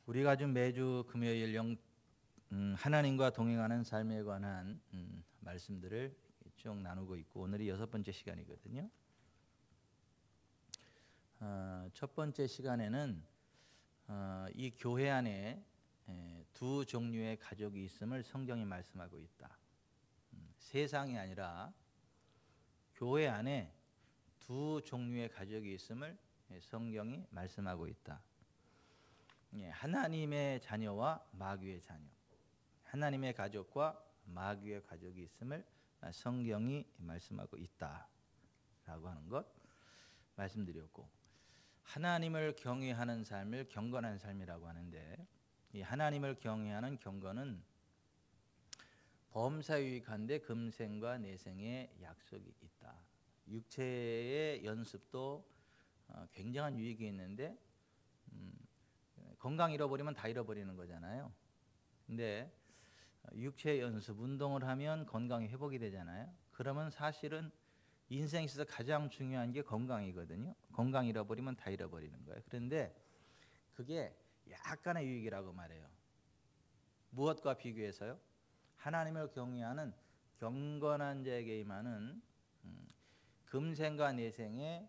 우리가 좀 매주 금요일 하나님과 동행하는 삶에 관한 말씀들을 쭉 나누고 있고, 오늘이 6번째 시간이거든요. 첫 번째 시간에는 이 교회 안에 두 종류의 가족이 있음을 성경이 말씀하고 있다. 세상이 아니라 교회 안에 두 종류의 가족이 있음을 성경이 말씀하고 있다. 하나님의 자녀와 마귀의 자녀, 하나님의 가족과 마귀의 가족이 있음을 성경이 말씀하고 있다라고 하는 것 말씀드렸고, 하나님을 경외하는 삶을 경건한 삶이라고 하는데, 이 하나님을 경외하는 경건은 범사유익한데 금생과 내생의 약속이 있다. 육체의 연습도 굉장한 유익이 있는데 건강 잃어버리면 다 잃어버리는 거잖아요. 근데 육체 연습, 운동을 하면 건강이 회복이 되잖아요. 그러면 사실은 인생에 있어서 가장 중요한 게 건강이거든요. 건강 잃어버리면 다 잃어버리는 거예요. 그런데 그게 약간의 유익이라고 말해요. 무엇과 비교해서요? 하나님을 경외하는 경건한 자에게 임하는 금생과 내생의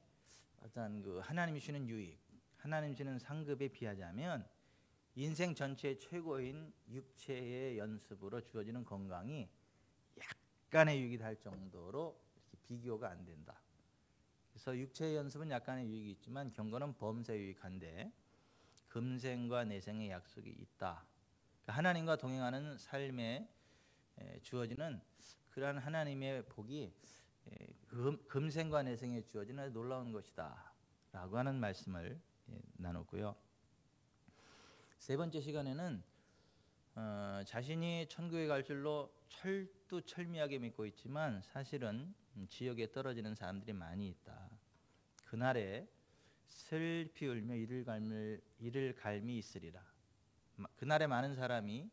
어떤 그 하나님이 주는 유익, 하나님 주는 상급에 비하자면 인생 전체의 최고인 육체의 연습으로 주어지는 건강이 약간의 유익이 될 정도로 이렇게 비교가 안 된다. 그래서 육체의 연습은 약간의 유익이 있지만 경건은 범사 유익한데 금생과 내생의 약속이 있다. 그러니까 하나님과 동행하는 삶에 주어지는 그러한 하나님의 복이 금생과 내생에 주어지는 놀라운 것이다 라고 하는 말씀을 나눴고요. 세 번째 시간에는 자신이 천국에 갈 줄로 철두철미하게 믿고 있지만 사실은 지옥에 떨어지는 사람들이 많이 있다. 그날에 슬피 울며 이를 갈미 있으리라. 그날에 많은 사람이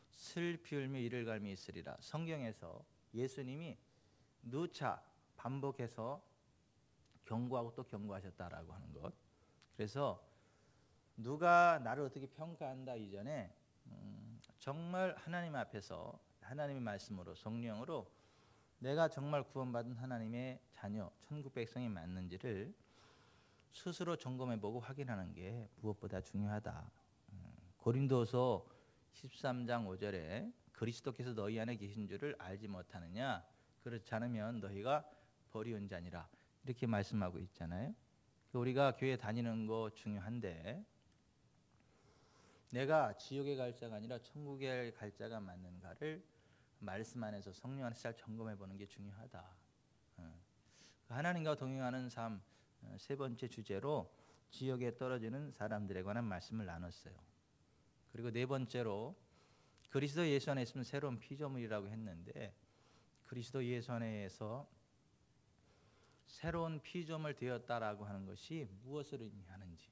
슬피 울며 이를 갈미 있으리라. 성경에서 예수님이 누차 반복해서 경고하고 또 경고하셨다라고 하는 것. 그래서 누가 나를 어떻게 평가한다 이전에 정말 하나님 앞에서 하나님의 말씀으로 성령으로 내가 정말 구원받은 하나님의 자녀 천국 백성이 맞는지를 스스로 점검해보고 확인하는 게 무엇보다 중요하다. 고린도서 13장 5절에 그리스도께서 너희 안에 계신 줄을 알지 못하느냐, 그렇지 않으면 너희가 버리운 자니라, 이렇게 말씀하고 있잖아요. 우리가 교회 다니는 거 중요한데 내가 지옥에 갈 자가 아니라 천국에 갈 자가 맞는가를 말씀 안에서 성령 안에서 잘 점검해 보는 게 중요하다. 하나님과 동행하는 삶 세 번째 주제로 지옥에 떨어지는 사람들에 관한 말씀을 나눴어요. 그리고 네 번째로 그리스도 예수 안에 있으면 새로운 피조물이라고 했는데, 그리스도 예수 안에서 새로운 피조물 되었다라고 하는 것이 무엇을 의미하는지,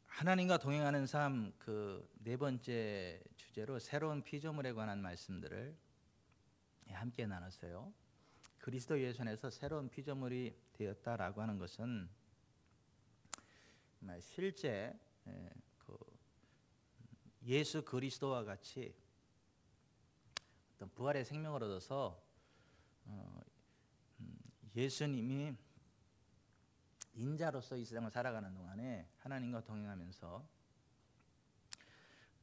하나님과 동행하는 삶 그 네 번째 주제로 새로운 피조물에 관한 말씀들을 함께 나눴어요. 그리스도 예수 안에서 새로운 피조물이 되었다라고 하는 것은 실제 예수 그리스도와 같이 어떤 부활의 생명을 얻어서 예수님이 인자로서 이 세상을 살아가는 동안에 하나님과 동행하면서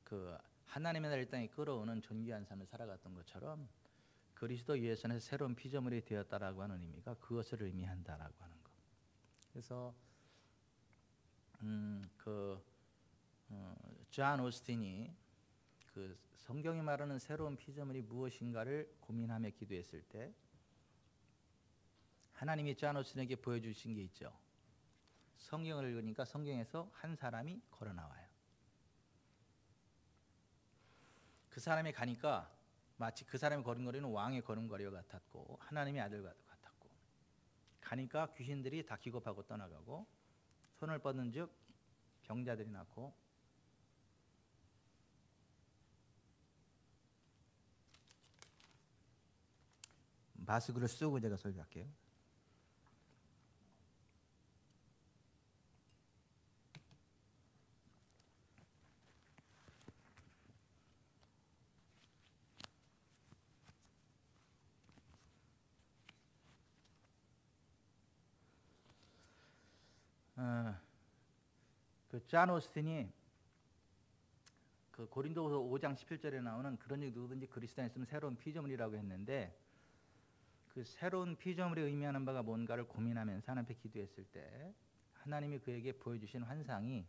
그 하나님의 나라를 땅에 끌어오는 존귀한 삶을 살아갔던 것처럼 그리스도 예수 안에서 새로운 피조물이 되었다라고 하는 의미가 그것을 의미한다라고 하는 것. 그래서 존 오스틴이 그 성경이 말하는 새로운 피조물이 무엇인가를 고민하며 기도했을 때 하나님이 존 오스틴에게 보여주신 게 있죠. 성경을 읽으니까 성경에서 한 사람이 걸어 나와요. 그 사람이 가니까 마치 그 사람이 걸음걸이는 왕의 걸음걸이와 같았고 하나님의 아들과 같았고, 가니까 귀신들이 다 기겁하고 떠나가고 손을 뻗은 즉 병자들이 낫고 마스크를 쓰고 제가 설교할게요. 그잔 오스틴이 그 고린도후서 5장 17절에 나오는 그러니 누구든지 그리스도 안에 있으면 새로운 피조물이라고 했는데, 그 새로운 피조물이 의미하는 바가 뭔가를 고민하면서 하나님 앞에 기도했을 때 하나님이 그에게 보여주신 환상이,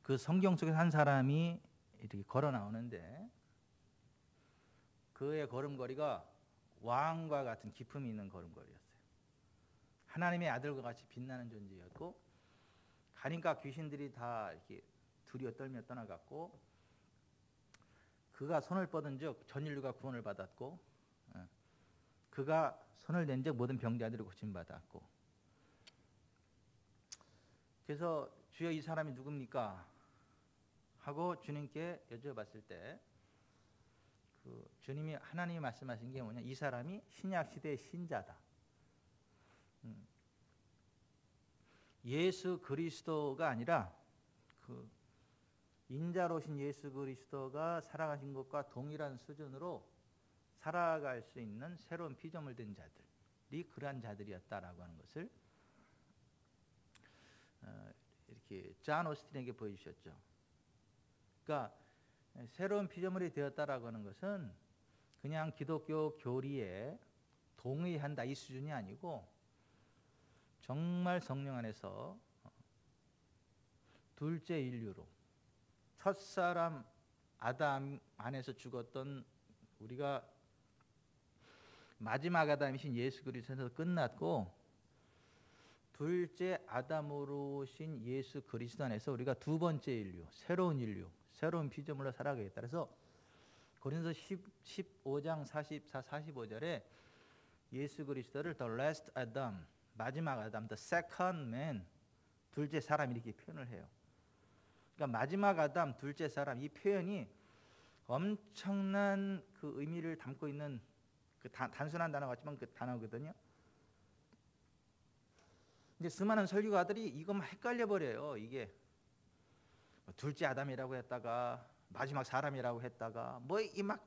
그 성경 속에서 한 사람이 이렇게 걸어 나오는데 그의 걸음걸이가 왕과 같은 기품이 있는 걸음걸이였어요. 하나님의 아들과 같이 빛나는 존재였고, 가니까 귀신들이 다 이렇게 두려워 떨며 떠나갔고, 그가 손을 뻗은즉 전 인류가 구원을 받았고, 그가 손을 댄즉 모든 병자들이 고침받았고. 그래서 주여 이 사람이 누굽니까? 하고 주님께 여쭤봤을 때 그 주님이 하나님이 말씀하신 게 뭐냐? 이 사람이 신약 시대의 신자다. 예수 그리스도가 아니라 그 인자로신 예수 그리스도가 살아가신 것과 동일한 수준으로 살아갈 수 있는 새로운 피조물 된 자들이 그러한 자들이었다라고 하는 것을 이렇게 잔 오스틴에게 보여주셨죠. 그러니까 새로운 피조물이 되었다라고 하는 것은 그냥 기독교 교리에 동의한다 이 수준이 아니고, 정말 성령 안에서 둘째 인류로, 첫사람 아담 안에서 죽었던 우리가 마지막 아담이신 예수 그리스도에서 끝났고, 둘째 아담으로 신 예수 그리스도 안에서 우리가 두 번째 인류, 새로운 인류, 새로운 피조물로 살아가겠다. 그래서 고린도서 15장 44, 45절에 예수 그리스도를 the last Adam, 마지막 아담, the second man, 둘째 사람 이렇게 표현을 해요. 그러니까 마지막 아담, 둘째 사람, 이 표현이 엄청난 그 의미를 담고 있는, 그 단순한 단어 같지만 그 단어거든요. 근데 수많은 설교가들이 이거 막 헷갈려 버려요. 이게 둘째 아담이라고 했다가 마지막 사람이라고 했다가 뭐 이 막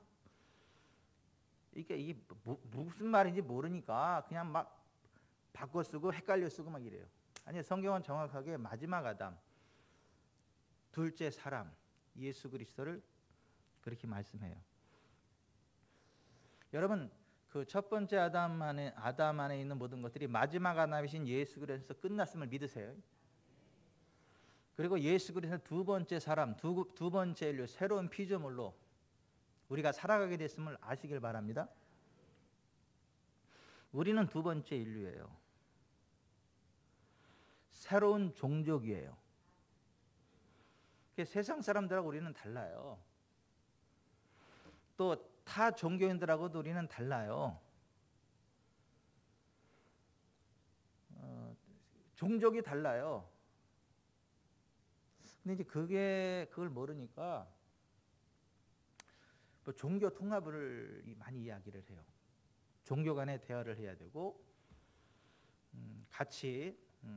이게 무슨 말인지 모르니까 그냥 막 바꿔 쓰고 헷갈려 쓰고 막 이래요. 아니, 성경은 정확하게 마지막 아담, 둘째 사람 예수 그리스도를 그렇게 말씀해요. 여러분, 그 첫 번째 아담 안에 있는 모든 것들이 마지막 아담이신 예수 그리스도에서 끝났음을 믿으세요. 그리고 예수 그리스도 두 번째 사람, 두 번째 인류, 새로운 피조물로 우리가 살아가게 됐음을 아시길 바랍니다. 우리는 두 번째 인류예요. 새로운 종족이에요. 세상 사람들하고 우리는 달라요. 또 타 종교인들하고도 우리는 달라요. 종족이 달라요. 근데 이제 그걸 모르니까 뭐 종교 통합을 많이 이야기를 해요. 종교 간의 대화를 해야 되고, 같이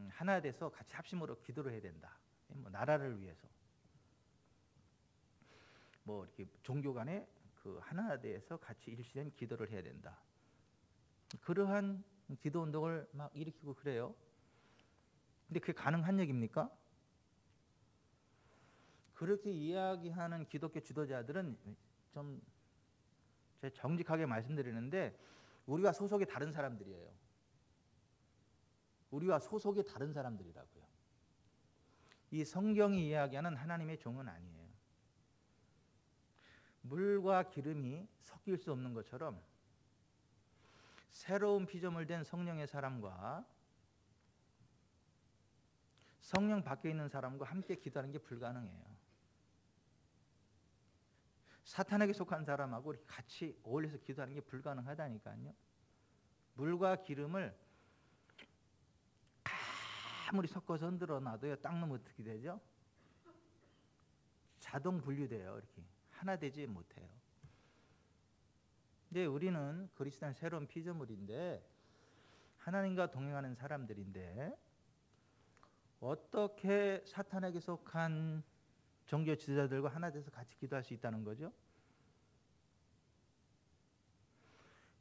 하나 돼서 같이 합심으로 기도를 해야 된다. 뭐 나라를 위해서, 뭐 이렇게 종교 간에 그 하나 돼서 같이 일시된 기도를 해야 된다. 그러한 기도 운동을 막 일으키고 그래요. 근데 그게 가능한 얘기입니까? 그렇게 이야기하는 기독교 지도자들은 좀 제가 정직하게 말씀드리는데 우리와 소속이 다른 사람들이에요. 우리와 소속이 다른 사람들이라고요. 이 성경이 이야기하는 하나님의 종은 아니에요. 물과 기름이 섞일 수 없는 것처럼 새로운 피조물 된 성령의 사람과 성령 밖에 있는 사람과 함께 기도하는 게 불가능해요. 사탄에게 속한 사람하고 같이 어울려서 기도하는 게 불가능하다니까요. 물과 기름을 아무리 섞어서 흔들어 놔도요, 닦으면 어떻게 되죠? 자동 분리돼요. 이렇게 하나 되지 못해요. 근데 우리는 그리스도는 새로운 피조물인데 하나님과 동행하는 사람들인데 어떻게 사탄에게 속한 종교 지도자들과 하나 돼서 같이 기도할 수 있다는 거죠?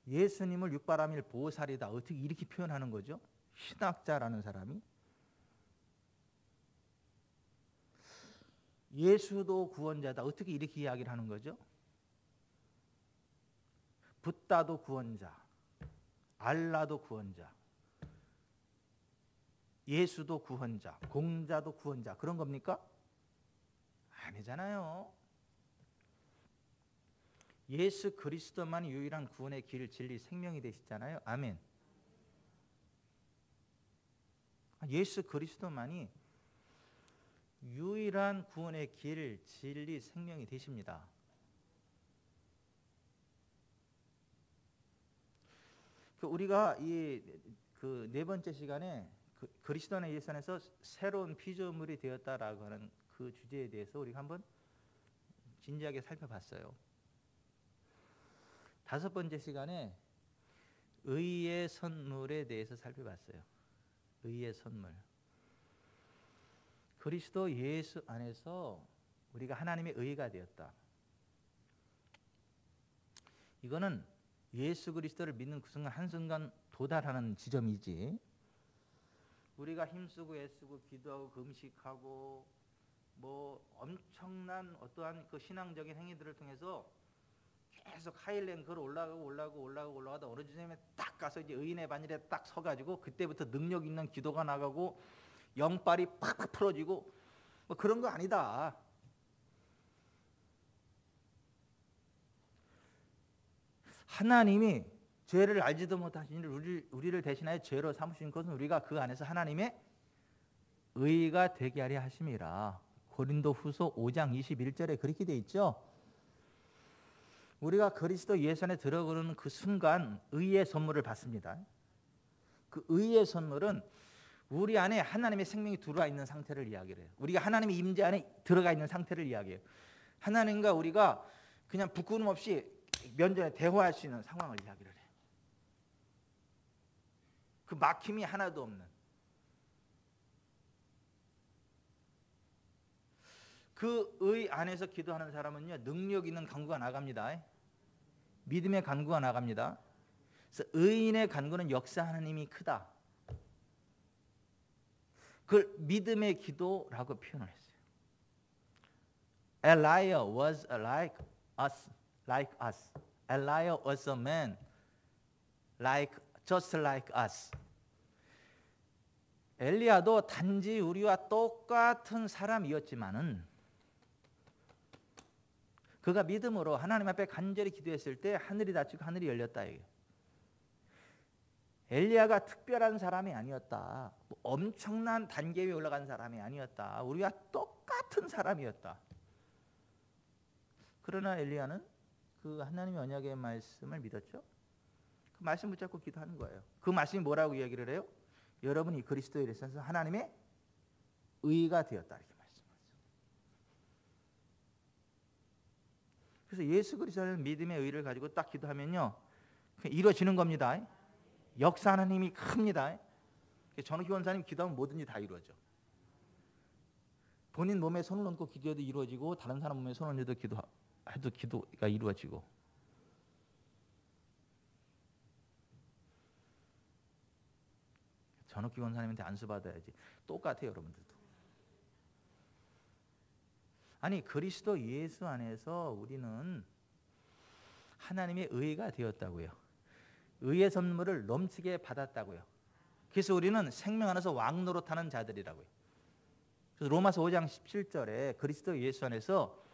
예수님을 육바라밀 보살이다. 어떻게 이렇게 표현하는 거죠? 신학자라는 사람이. 예수도 구원자다. 어떻게 이렇게 이야기를 하는 거죠? 붓다도 구원자, 알라도 구원자, 예수도 구원자, 공자도 구원자. 그런 겁니까? 아니잖아요. 예수 그리스도만이 유일한 구원의 길, 진리, 생명이 되시잖아요. 아멘. 예수 그리스도만이 유일한 구원의 길, 진리, 생명이 되십니다. 우리가 이 그 네 번째 시간에 그리스도 안에 예수 안에서 새로운 피조물이 되었다라고 하는 그 주제에 대해서 우리가 한번 진지하게 살펴봤어요. 다섯 번째 시간에 의의 선물에 대해서 살펴봤어요. 의의 선물. 그리스도 예수 안에서 우리가 하나님의 의가 되었다. 이거는 예수 그리스도를 믿는 그 순간 한순간 도달하는 지점이지, 우리가 힘쓰고 애쓰고 기도하고 금식하고 뭐 엄청난 어떠한 그 신앙적인 행위들을 통해서 계속 하이랭크로 올라가다 어느 지점에 딱 가서 이제 의인의 반열에 딱 서가지고 그때부터 능력 있는 기도가 나가고 영빨이 팍팍 풀어지고 뭐 그런 거 아니다. 하나님이 죄를 알지도 못하신 우리를 대신하여 죄로 삼으신 것은 우리가 그 안에서 하나님의 의가 되게 하려 하심이라. 고린도후서 5장 21절에 그렇게 돼 있죠. 우리가 그리스도 예수 안에 들어가는 그 순간 의의 선물을 받습니다. 그 의의 선물은 우리 안에 하나님의 생명이 들어와 있는 상태를 이야기를 해요. 우리가 하나님의 임재 안에 들어가 있는 상태를 이야기해요. 하나님과 우리가 그냥 부끄럼 없이 면전에 대화할 수 있는 상황을 이야기를 해요. 그 막힘이 하나도 없는 그 의 안에서 기도하는 사람은요, 능력 있는 간구가 나갑니다. 믿음의 간구가 나갑니다. 그래서 의인의 간구는 역사 하나님이 크다. 그걸 믿음의 기도라고 표현을 했어요. Elijah was like us. Elijah was a man just like us. 엘리야도 단지 우리와 똑같은 사람이었지만은 그가 믿음으로 하나님 앞에 간절히 기도했을 때 하늘이 닫히고 하늘이 열렸다. 엘리야가 특별한 사람이 아니었다. 뭐 엄청난 단계 위에 올라간 사람이 아니었다. 우리와 똑같은 사람이었다. 그러나 엘리야는 그 하나님의 언약의 말씀을 믿었죠. 그 말씀 붙잡고 기도하는 거예요. 그 말씀이 뭐라고 이야기를 해요? 여러분이 그리스도에 있어서 하나님의 의가 되었다, 이렇게 말씀하죠. 그래서 예수 그리스도는 믿음의 의를 가지고 딱 기도하면요, 이루어지는 겁니다. 역사 하나님이 큽니다. 전우기 원사님 기도하면 뭐든지 다 이루어져. 본인 몸에 손을 얹고 기도해도 이루어지고, 다른 사람 몸에 손을 얹어도 기도해도 기도가 이루어지고. 전우기 원사님한테 안수 받아야지. 똑같아요, 여러분들도. 아니, 그리스도 예수 안에서 우리는 하나님의 의가 되었다고요. 의의 선물을 넘치게 받았다고요. 그래서 우리는 생명 안에서 왕 노릇하는 자들이라고요. 그래서 로마서 5장 17절에 그리스도 예수 안에서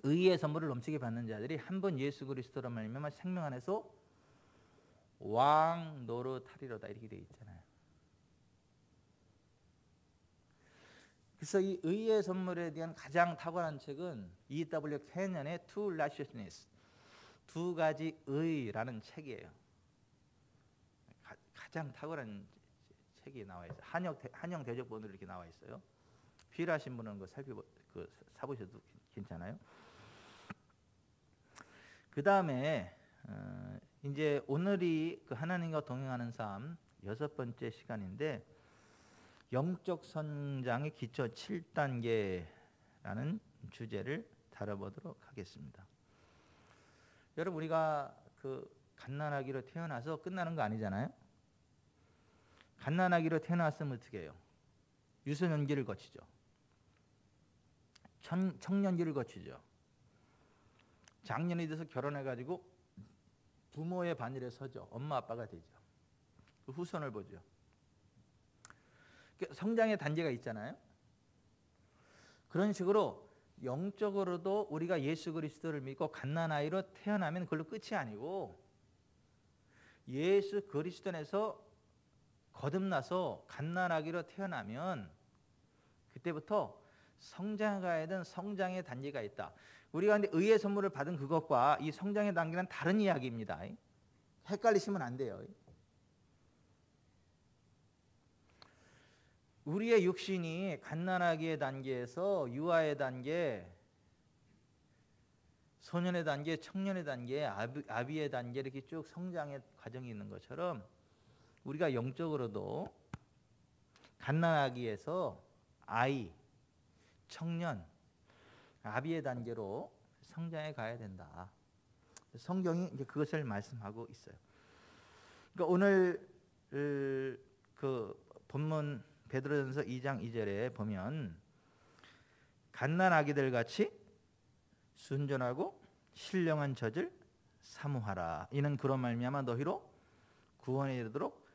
의의 선물을 넘치게 받는 자들이 한 번 예수 그리스도로 말미암아 생명 안에서 왕 노릇하리로다, 이렇게 되어 있잖아요. 그래서 이 의의 선물에 대한 가장 탁월한 책은 E.W. 케년의 Two Righteousness, 두 가지 의라는 책이에요. 가장 탁월한 책이 나와 있어요. 한영 대적본으로 이렇게 나와 있어요. 필요하신 분은 사보셔도 괜찮아요. 그 다음에 이제 오늘이 그 하나님과 동행하는 삶 6번째 시간인데 영적 성장의 기초 7단계라는 주제를 다뤄보도록 하겠습니다. 여러분, 우리가 그 갓난아기로 태어나서 끝나는 거 아니잖아요. 갓난아기로 태어났으면 어떻게 해요? 유소년기를 거치죠. 청년기를 거치죠. 장년이 돼서 결혼해가지고 부모의 반열에 서죠. 엄마 아빠가 되죠. 그 후손을 보죠. 성장의 단계가 있잖아요. 그런 식으로 영적으로도 우리가 예수 그리스도를 믿고 갓난아이로 태어나면 그걸로 끝이 아니고 예수 그리스도 안에서 거듭나서 갓난아기로 태어나면 그때부터 성장해 가야 되는 성장의 단계가 있다. 우리가 근데 의의 선물을 받은 그것과 이 성장의 단계는 다른 이야기입니다. 헷갈리시면 안 돼요. 우리의 육신이 갓난아기의 단계에서 유아의 단계, 소년의 단계, 청년의 단계, 아비의 단계 이렇게 쭉 성장의 과정이 있는 것처럼 우리가 영적으로도 갓난아기에서 아이, 청년, 아비의 단계로 성장해 가야 된다. 성경이 이제 그것을 말씀하고 있어요. 그러니까 오늘 그 본문 베드로전서 2장 2절에 보면 갓난아기들 같이 순전하고 신령한 젖을 사모하라. 이는 그런 말미암아 너희로 구원에 이르도록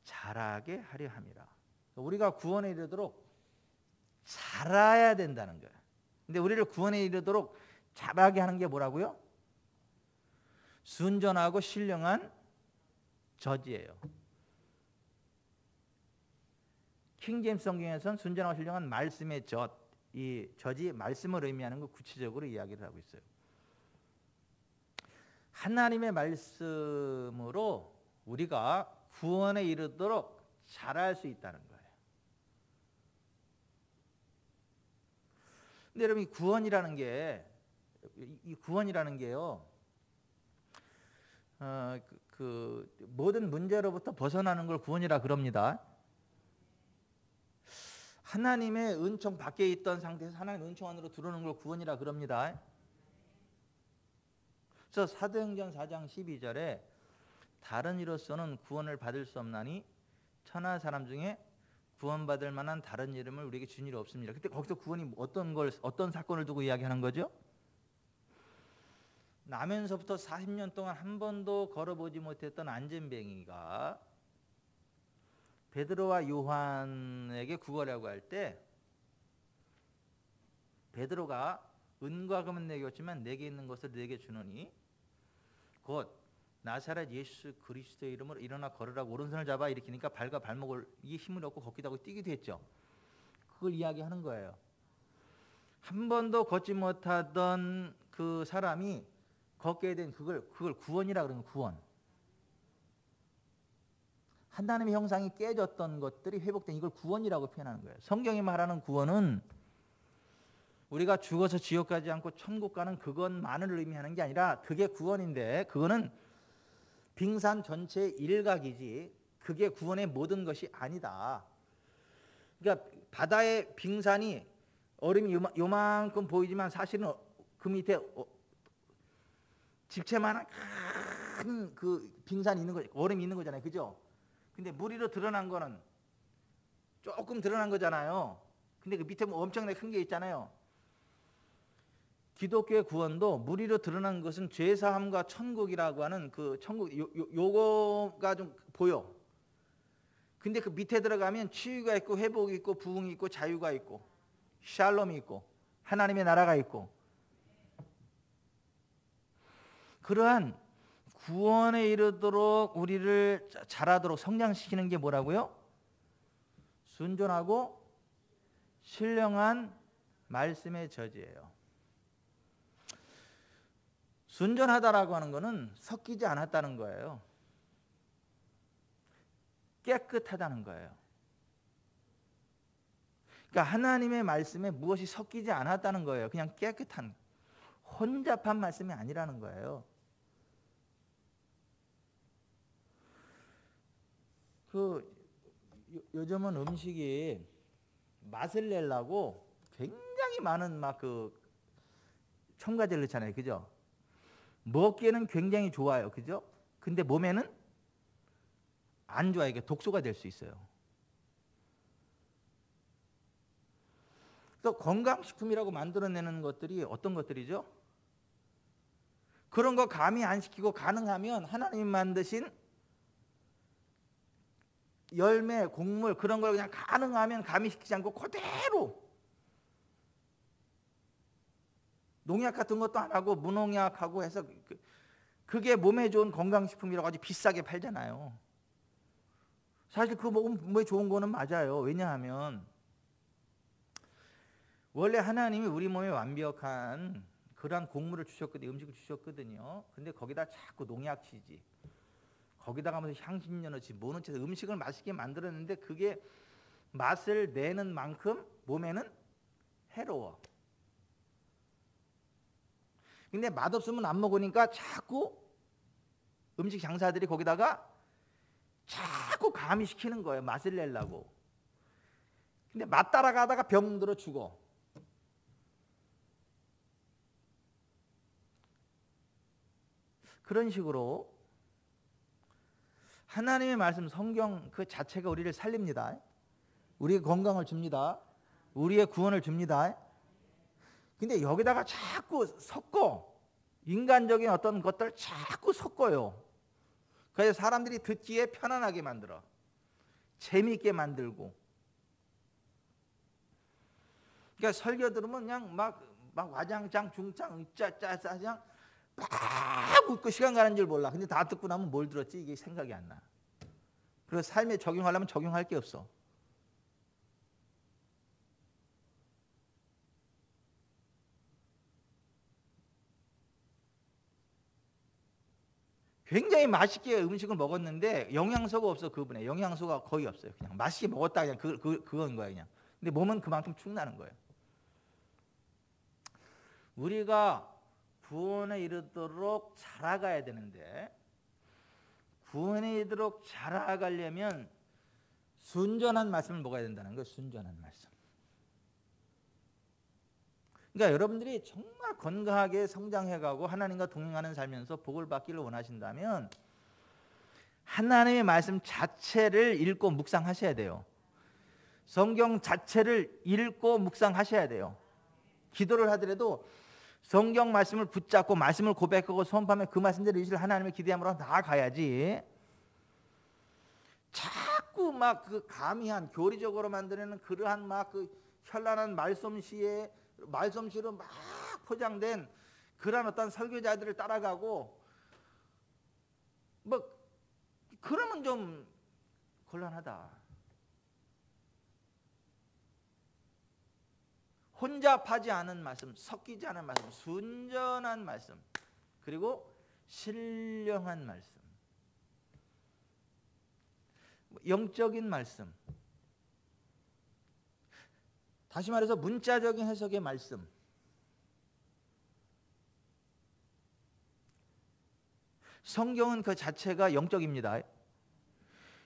자라게 하려 함이라. 우리가 구원에 이르도록 자라야 된다는 거예요. 근데 우리를 구원에 이르도록 자라게 하는 게 뭐라고요? 순전하고 신령한 젖이에요. 킹제임스 성경에서는 순전하고 신령한 말씀의 젖, 이 젖이 말씀을 의미하는 거 구체적으로 이야기를 하고 있어요. 하나님의 말씀으로 우리가 구원에 이르도록 자랄 수 있다는 거예요. 근데 여러분, 이 구원이라는 게요, 모든 문제로부터 벗어나는 걸 구원이라 그럽니다. 하나님의 은총 밖에 있던 상태에서 하나님의 은총 안으로 들어오는 걸 구원이라 그럽니다. 그래서 사도행전 4장 12절에 다른 이로서는 구원을 받을 수 없나니 천하 사람 중에 구원받을 만한 다른 이름을 우리에게 준 일이 없습니다. 그때 거기서 구원이 어떤 사건을 두고 이야기하는 거죠? 나면서부터 40년 동안 한 번도 걸어보지 못했던 안전뱅이가 베드로와 요한에게 구걸하고 할 때 베드로가 은과 금은 내게 줬지만 내게 있는 것을 내게 주노니 곧 나사렛 예수 그리스도의 이름으로 일어나 걸으라고 오른손을 잡아 일으키니까 발과 발목을 이 힘을 얻고 걷기도 하고 뛰기도 했죠. 그걸 이야기하는 거예요. 한 번도 걷지 못하던 그 사람이 걷게 된 그걸 구원이라 그러는 구원. 하나님의 형상이 깨졌던 것들이 회복된 이걸 구원이라고 표현하는 거예요. 성경이 말하는 구원은 우리가 죽어서 지옥 가지 않고 천국 가는 그것만을 의미하는 게 아니라 그게 구원인데 그거는 빙산 전체의 일각이지 그게 구원의 모든 것이 아니다. 그러니까 바다의 빙산이 얼음이 요만큼 보이지만 사실은 그 밑에 집채만한 큰 그 빙산이 있는 거, 얼음이 있는 거잖아요. 그죠? 근데 물 위로 드러난 거는 조금 드러난 거잖아요. 근데 그 밑에 뭐 엄청나게 큰 게 있잖아요. 기독교의 구원도 물 위로 드러난 것은 죄사함과 천국이라고 하는 그 천국 요거가 좀 보여. 근데 그 밑에 들어가면 치유가 있고 회복이 있고 부흥이 있고 자유가 있고 샬롬이 있고 하나님의 나라가 있고 그러한 구원에 이르도록 우리를 자라도록 성장시키는 게 뭐라고요? 순전하고 신령한 말씀의 젖이에요. 순전하다라고 하는 것은 섞이지 않았다는 거예요. 깨끗하다는 거예요. 그러니까 하나님의 말씀에 무엇이 섞이지 않았다는 거예요. 그냥 깨끗한 혼잡한 말씀이 아니라는 거예요. 요즘은 음식이 맛을 내려고 굉장히 많은 막 첨가제를 넣잖아요, 그죠? 먹기에는 굉장히 좋아요, 그죠? 근데 몸에는 안 좋아요. 이게 독소가 될 수 있어요. 또 건강식품이라고 만들어내는 것들이 어떤 것들이죠? 그런 거 가미 안 시키고 가능하면 하나님이 만드신 열매, 곡물 그런 걸 그냥 가능하면 가미시키지 않고 그대로 농약 같은 것도 안 하고 무농약하고 해서 그게 몸에 좋은 건강식품이라고 아주 비싸게 팔잖아요. 사실 그거 먹으면 몸에 좋은 거는 맞아요. 왜냐하면 원래 하나님이 우리 몸에 완벽한 그러한 곡물을 주셨거든요. 음식을 주셨거든요. 근데 거기다 자꾸 농약 치지, 거기다가 무슨 향신료 넣지 뭐 넣지 음식을 맛있게 만들었는데 그게 맛을 내는 만큼 몸에는 해로워. 근데 맛없으면 안 먹으니까 자꾸 음식 장사들이 거기다가 자꾸 가미시키는 거예요. 맛을 내려고. 근데 맛 따라가다가 병들어 죽어. 그런 식으로 하나님의 말씀 성경 그 자체가 우리를 살립니다. 우리의 건강을 줍니다. 우리의 구원을 줍니다. 근데 여기다가 자꾸 섞어. 인간적인 어떤 것들 자꾸 섞어요. 그래서 사람들이 듣기에 편안하게 만들어. 재미있게 만들고. 그러니까 설교 들으면 그냥 막 와장창 중창 짜짜짜 그냥 막 웃고 시간 가는 줄 몰라. 근데 다 듣고 나면 뭘 들었지 이게 생각이 안 나. 그래서 삶에 적용하려면 적용할 게 없어. 굉장히 맛있게 음식을 먹었는데 영양소가 없어. 그분에 영양소가 거의 없어요. 그냥 맛있게 먹었다 그냥 그건 거야 그냥. 근데 몸은 그만큼 축나는 거예요. 우리가 구원에 이르도록 자라가야 되는데 구원에 이르도록 자라가려면 순전한 말씀을 먹어야 된다는 거예요. 순전한 말씀. 그러니까 여러분들이 정말 건강하게 성장해가고 하나님과 동행하는 살면서 복을 받기를 원하신다면 하나님의 말씀 자체를 읽고 묵상하셔야 돼요. 성경 자체를 읽고 묵상하셔야 돼요. 기도를 하더라도 성경 말씀을 붙잡고 말씀을 고백하고 선포하면 그 말씀대로 이실 하나님의 기대함으로 나아가야지. 자꾸 막 그 가미한 교리적으로 만드는 그러한 막 그 현란한 말솜씨로 막 포장된 그러한 어떤 설교자들을 따라가고 뭐 그러면 좀 곤란하다. 혼잡하지 않은 말씀, 섞이지 않은 말씀, 순전한 말씀, 그리고 신령한 말씀, 영적인 말씀, 다시 말해서 문자적인 해석의 말씀. 성경은 그 자체가 영적입니다.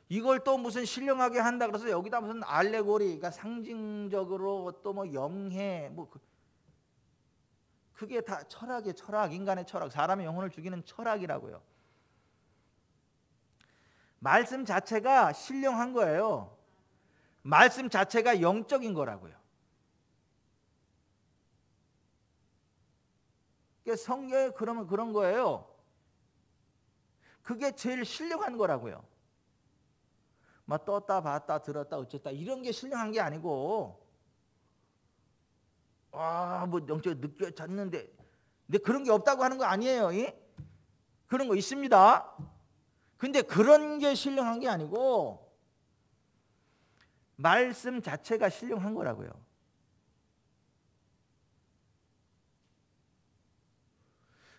이걸 또 무슨 신령하게 한다 그래서 여기다 무슨 알레고리, 그러니까 상징적으로 또 뭐 영해, 뭐 그게 다 철학이에요. 철학, 인간의 철학, 사람의 영혼을 죽이는 철학이라고요. 말씀 자체가 신령한 거예요. 말씀 자체가 영적인 거라고요. 그러니까 성경에 그러면 그런 거예요. 그게 제일 신령한 거라고요. 막 떴다 봤다 들었다 어쨌다 이런 게 신령한 게 아니고 뭐 영적으로 느껴졌는데 근데 그런 게 없다고 하는 거 아니에요. 그런 거 있습니다. 근데 그런 게 신령한 게 아니고 말씀 자체가 신령한 거라고요.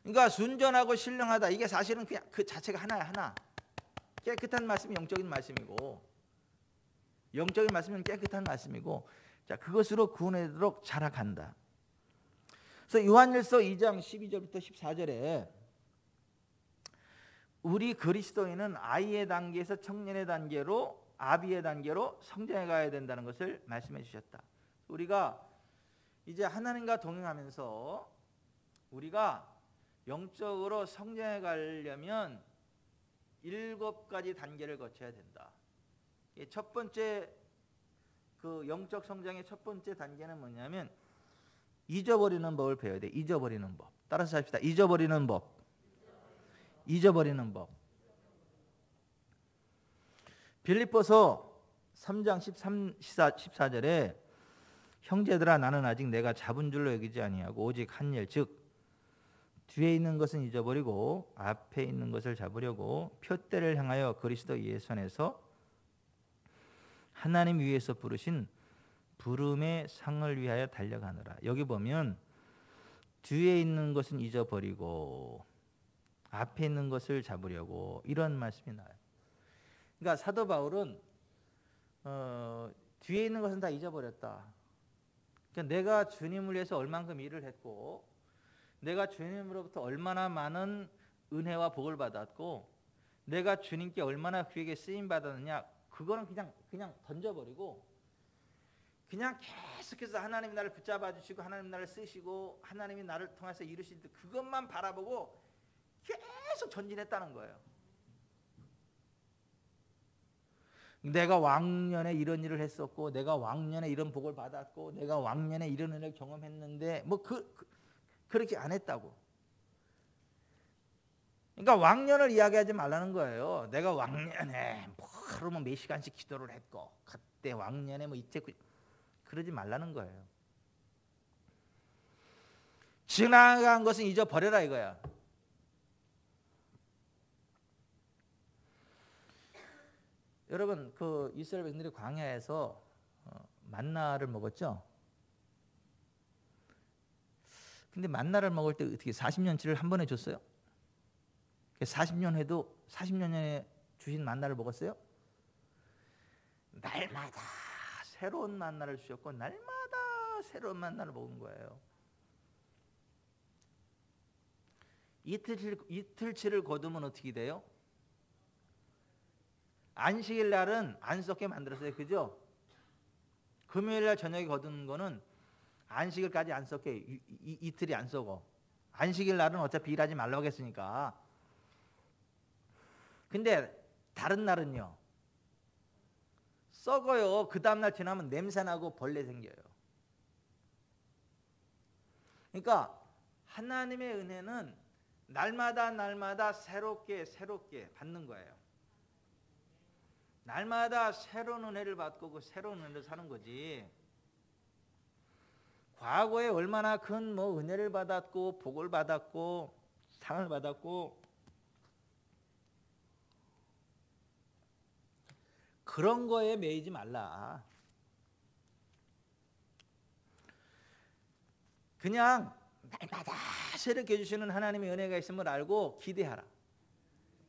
그러니까 순전하고 신령하다 이게 사실은 그냥 그 자체가 하나야. 하나. 깨끗한 말씀이 영적인 말씀이고 영적인 말씀은 깨끗한 말씀이고 자 그것으로 구원하도록 자라간다. 그래서 요한일서 2장 12절부터 14절에 우리 그리스도인은 아이의 단계에서 청년의 단계로, 아비의 단계로 성장해 가야 된다는 것을 말씀해 주셨다. 우리가 이제 하나님과 동행하면서 우리가 영적으로 성장해 가려면 7가지 단계를 거쳐야 된다. 첫 번째, 그 영적 성장의 첫 번째 단계는 뭐냐면 잊어버리는 법을 배워야 돼. 잊어버리는 법. 따라서 합시다. 잊어버리는 법. 잊어버리는 법. 빌립보서 3장 14절에 형제들아 나는 아직 내가 잡은 줄로 여기지 아니하고 오직 한 일 즉 뒤에 있는 것은 잊어버리고 앞에 있는 것을 잡으려고 표대를 향하여 그리스도 예수 안에서 하나님 위에서 부르신 부름의 상을 위하여 달려가노라. 여기 보면 뒤에 있는 것은 잊어버리고 앞에 있는 것을 잡으려고 이런 말씀이 나와요. 그러니까 사도 바울은 뒤에 있는 것은 다 잊어버렸다. 그러니까 내가 주님을 위해서 얼만큼 일을 했고 내가 주님으로부터 얼마나 많은 은혜와 복을 받았고 내가 주님께 얼마나 그에게 쓰임 받았느냐, 그거는 그냥 던져버리고 그냥 계속해서 하나님이 나를 붙잡아 주시고 하나님 나를 쓰시고 하나님이 나를 통해서 이루실 때 그것만 바라보고 계속 전진했다는 거예요. 내가 왕년에 이런 일을 했었고 내가 왕년에 이런 복을 받았고 내가 왕년에 이런 은혜를 경험했는데 뭐 그렇게 안 했다고. 그러니까 왕년을 이야기하지 말라는 거예요. 내가 왕년에 뭐 하루 몇 시간씩 기도를 했고 그때 왕년에 뭐 이때 그러지 말라는 거예요. 지나간 것은 잊어버려라 이거야. 여러분 그 이스라엘 백성들이 광야에서 만나를 먹었죠. 근데 만나를 먹을 때 어떻게 40년치를 한 번에 줬어요? 40년 해도 40년 전에 주신 만나를 먹었어요? 날마다 새로운 만나를 주셨고 날마다 새로운 만나를 먹은 거예요. 이틀치를 거두면 어떻게 돼요? 안식일 날은 안 썩게 만들었어요. 그죠? 금요일 날 저녁에 거두는 거는 안식일까지 안 썩게 이틀이 안 썩어. 안식일 날은 어차피 일하지 말라고 했으니까. 근데 다른 날은요 썩어요. 그 다음날 지나면 냄새나고 벌레 생겨요. 그러니까 하나님의 은혜는 날마다 새롭게 받는 거예요. 날마다 새로운 은혜를 받고 그 새로운 은혜를 사는 거지. 과거에 얼마나 큰 뭐 은혜를 받았고 복을 받았고 상을 받았고 그런 거에 매이지 말라. 그냥 날마다 새롭게 해주시는 하나님의 은혜가 있음을 알고 기대하라.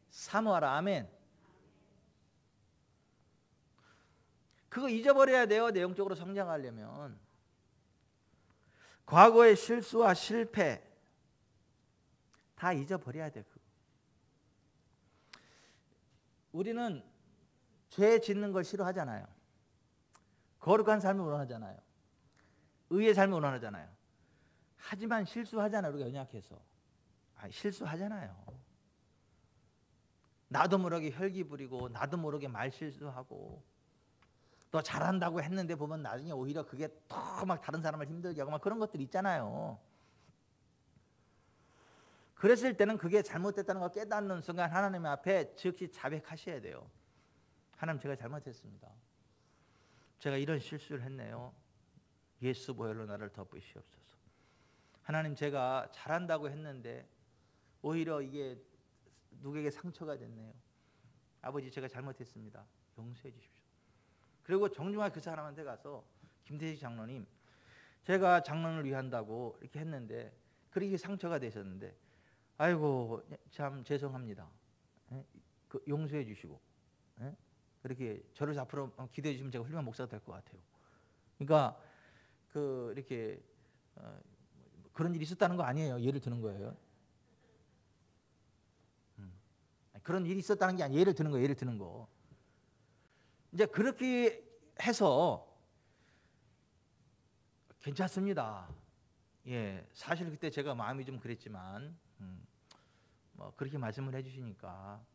사모하라. 아멘. 그거 잊어버려야 돼요. 내용적으로 성장하려면. 과거의 실수와 실패 다 잊어버려야 돼. 우리는 죄 짓는 걸 싫어하잖아요. 거룩한 삶을 원하잖아요. 의의 삶을 원하잖아요. 하지만 실수하잖아요. 우리가 연약해서. 실수하잖아요. 나도 모르게 혈기 부리고 나도 모르게 말 실수하고 또 잘한다고 했는데 보면 나중에 오히려 그게 더 막 다른 사람을 힘들게 하고 막 그런 것들 있잖아요. 그랬을 때는 그게 잘못됐다는 걸 깨닫는 순간 하나님 앞에 즉시 자백하셔야 돼요. 하나님 제가 잘못했습니다. 제가 이런 실수를 했네요. 예수 보혈로 나를 덮으시옵소서. 하나님 제가 잘한다고 했는데 오히려 이게 누구에게 상처가 됐네요. 아버지 제가 잘못했습니다. 용서해 주십시오. 그리고 정중하게 그 사람한테 가서 김대식 장로님 제가 장로를 위한다고 이렇게 했는데 그렇게 상처가 되셨는데 아이고 참 죄송합니다. 그 용서해 주시고 그렇게 저를 앞으로 기대해 주시면 제가 훌륭한 목사가 될 것 같아요. 그러니까 이렇게 그런 일이 있었다는 거 아니에요. 예를 드는 거예요. 그런 일이 있었다는 게 아니라 예를 드는 거, 예를 드는 거. 이제 그렇게 해서 괜찮습니다. 예, 사실 그때 제가 마음이 좀 그랬지만 뭐 그렇게 말씀을 해주시니까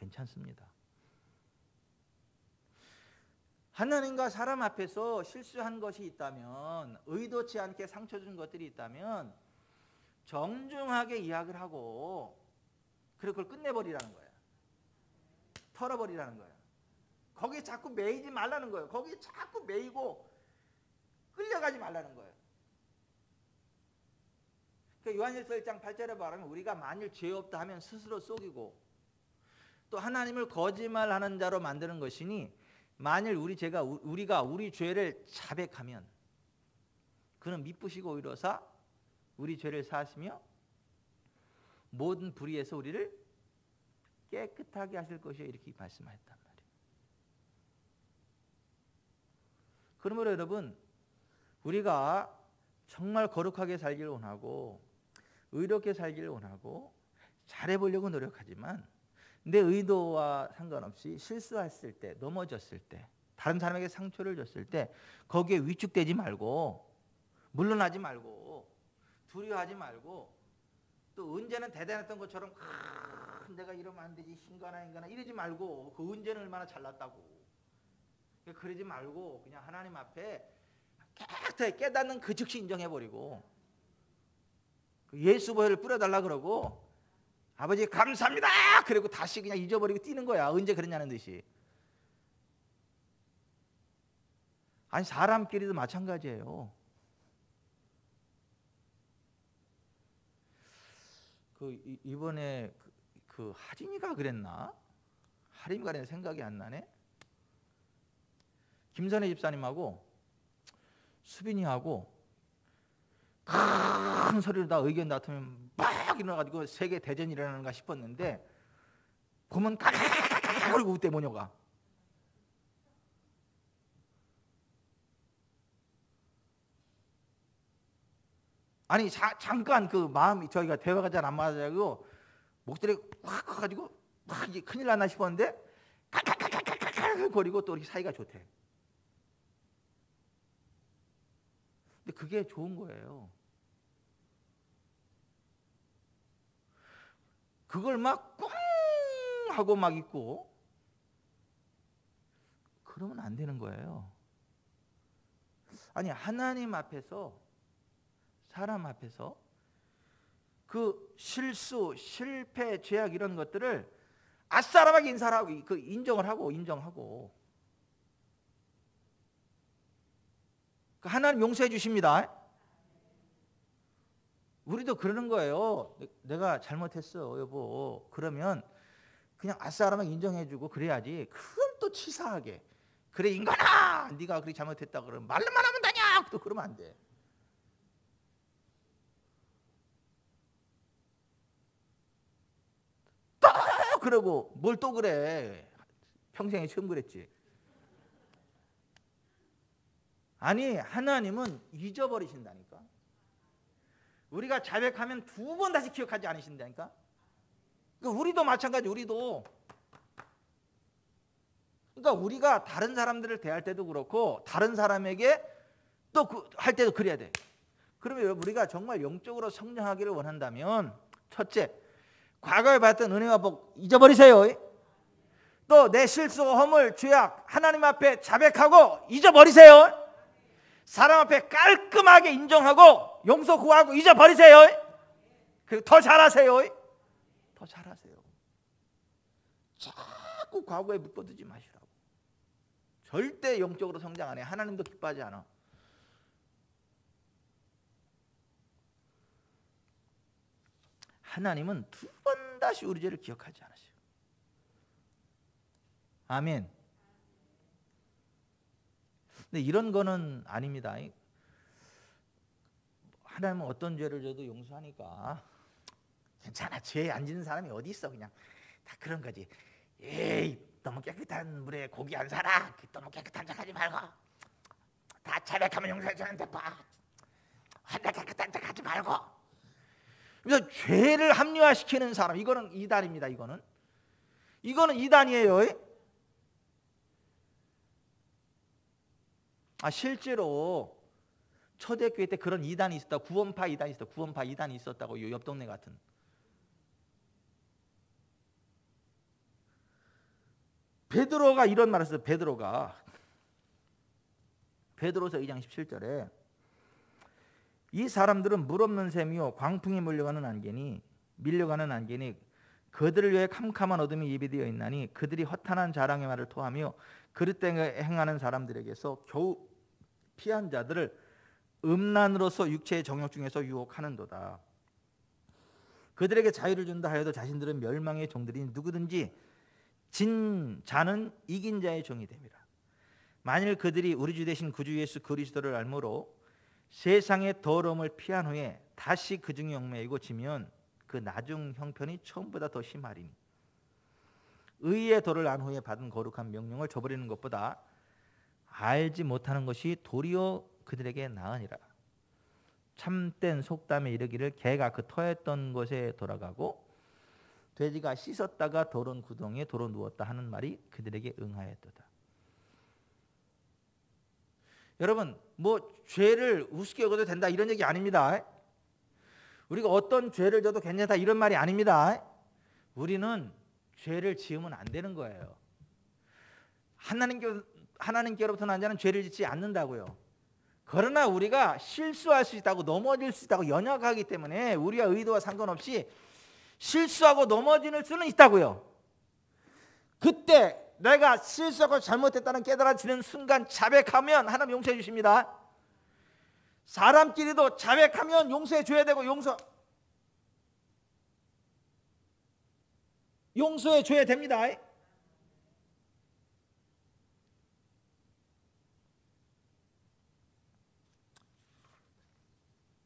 괜찮습니다. 하나님과 사람 앞에서 실수한 것이 있다면, 의도치 않게 상처 준 것들이 있다면 정중하게 이야기를 하고 그리고 그걸 끝내버리라는 거예요. 털어버리라는 거예요. 거기에 자꾸 매이지 말라는 거예요. 거기에 자꾸 매이고 끌려가지 말라는 거예요. 그러니까 요한일서 1장 8절에 말하면 우리가 만일 죄 없다 하면 스스로 속이고 또 하나님을 거짓말하는 자로 만드는 것이니 만일 우리가 우리 죄를 자백하면 그는 미쁘시고 의로사 우리 죄를 사하시며 모든 불의에서 우리를 깨끗하게 하실 것이요 이렇게 말씀하셨단 말이에요. 그러므로 여러분 우리가 정말 거룩하게 살기를 원하고 의롭게 살기를 원하고 잘해보려고 노력하지만 내 의도와 상관없이 실수했을 때, 넘어졌을 때, 다른 사람에게 상처를 줬을 때 거기에 위축되지 말고 물러나지 말고 두려워하지 말고 또 언제는 대단했던 것처럼 내가 이러면 안 되지 인간아 이러지 말고 그 언제는 얼마나 잘났다고 그러지 말고 그냥 하나님 앞에 깨끗하게 깨닫는 그 즉시 인정해버리고 예수 보혈을 뿌려달라 그러고 아버지 감사합니다 그리고 다시 그냥 잊어버리고 뛰는 거야. 언제 그랬냐는 듯이. 아니 사람끼리도 마찬가지예요. 이번에 그 하진이가 그랬나? 하림이가 그랬나 생각이 안 나네. 김선혜 집사님하고 수빈이하고 큰 소리로 다 의견 다투면 막 일어나가지고 세계 대전이 일어나는가 싶었는데 보면 까까까까까 그러고 웃대 모녀가. 아니 잠깐 그 마음이 저희가 대화가 잘 안 맞아가지고 목소리가 확 커가지고 막 이게 큰일 났나 싶었는데 까까까까까까 거리고 또 이렇게 사이가 좋대. 근데 그게 좋은 거예요. 그걸 막 꿍 하고 막 있고 그러면 안 되는 거예요. 아니 하나님 앞에서 사람 앞에서 그 실수, 실패, 죄악 이런 것들을 아싸라하게 인사하고 그 인정하고 하나님 용서해 주십니다. 우리도 그러는 거예요. 내가 잘못했어 여보. 그러면 그냥 아싸라하게 인정해 주고 그래야지. 그걸 또 치사하게 그래 인간아 네가 그렇게 잘못했다 그러면 말로만 하면 되냐 또 그러면 안 돼. 또 그러고 뭘 또 그래. 평생에 처음 그랬지. 아니 하나님은 잊어버리신다니까. 우리가 자백하면 2번 다시 기억하지 않으신다니까. 그러니까 우리도 마찬가지. 우리도 그러니까 우리가 다른 사람들을 대할 때도 그렇고 다른 사람에게 또 할 때도 그래야 돼. 그러면 우리가 정말 영적으로 성장하기를 원한다면 첫째, 과거에 받았던 은혜와 복 잊어버리세요. 또 내 실수, 허물, 죄악 하나님 앞에 자백하고 잊어버리세요. 사람 앞에 깔끔하게 인정하고 용서 구하고 잊어버리세요. 그리고 더 잘하세요. 더 잘하세요. 자꾸 과거에 묶어두지 마시라고. 절대 영적으로 성장 안 해. 하나님도 기뻐하지 않아. 하나님은 2번 다시 우리 죄를 기억하지 않으세요. 아멘. 근데 이런 거는 아닙니다. 하나님은 어떤 죄를 져도 용서하니까 괜찮아. 죄 안 지는 사람이 어디 있어. 그냥 다 그런 거지. 에이 너무 깨끗한 물에 고기 안 살아. 너무 깨끗한 척 하지 말고 다 자백하면 용서해 주는데 봐. 나 깨끗한 척 하지 말고. 그래서 죄를 합리화시키는 사람 이거는 이단입니다. 이거는 이거는 이단이에요. 실제로 초대교회 때 그런 이단이 있었다. 구원파 이단이 있었다. 구원파 이단이 있었다고. 옆 동네 같은. 베드로가 이런 말을 했어요. 베드로서 2장 17절에 이 사람들은 물 없는 샘이요 광풍이 밀려가는 안개니 그들을 위해 캄캄한 어둠이 예비되어 있나니 그들이 허탄한 자랑의 말을 토하며 그릇되게 행하는 사람들에게서 겨우 피한 자들을 음란으로서 육체의 정욕 중에서 유혹하는도다. 그들에게 자유를 준다 하여도 자신들은 멸망의 종들이니 누구든지 진 자는 이긴 자의 종이 됨이라. 만일 그들이 우리 주 되신 구주 예수 그리스도를 알므로 세상의 더러움을 피한 후에 다시 그 중에 얽매이고 지면 그 나중 형편이 처음보다 더 심하리니 의의 도를 안 후에 받은 거룩한 명령을 저버리는 것보다 알지 못하는 것이 도리어 그들에게 나으니라. 참된 속담에 이르기를 개가 그 터했던 곳에 돌아가고 돼지가 씻었다가 더러운 구덩이에 도로 누웠다 하는 말이 그들에게 응하였도다. 여러분, 죄를 우습게 여겨도 된다 이런 얘기 아닙니다. 우리가 어떤 죄를 져도 괜찮다 이런 말이 아닙니다. 우리는 죄를 지으면 안 되는 거예요. 하나님께로부터 난 자는 죄를 짓지 않는다고요. 그러나 우리가 실수할 수 있다고, 넘어질 수 있다고 연약하기 때문에 우리와 의도와 상관없이 실수하고 넘어질 수는 있다고요. 그때 내가 실수하고 잘못했다는 깨달아지는 순간 자백하면 하나님 용서해 주십니다. 사람끼리도 자백하면 용서해 줘야 되고 용서해 줘야 됩니다.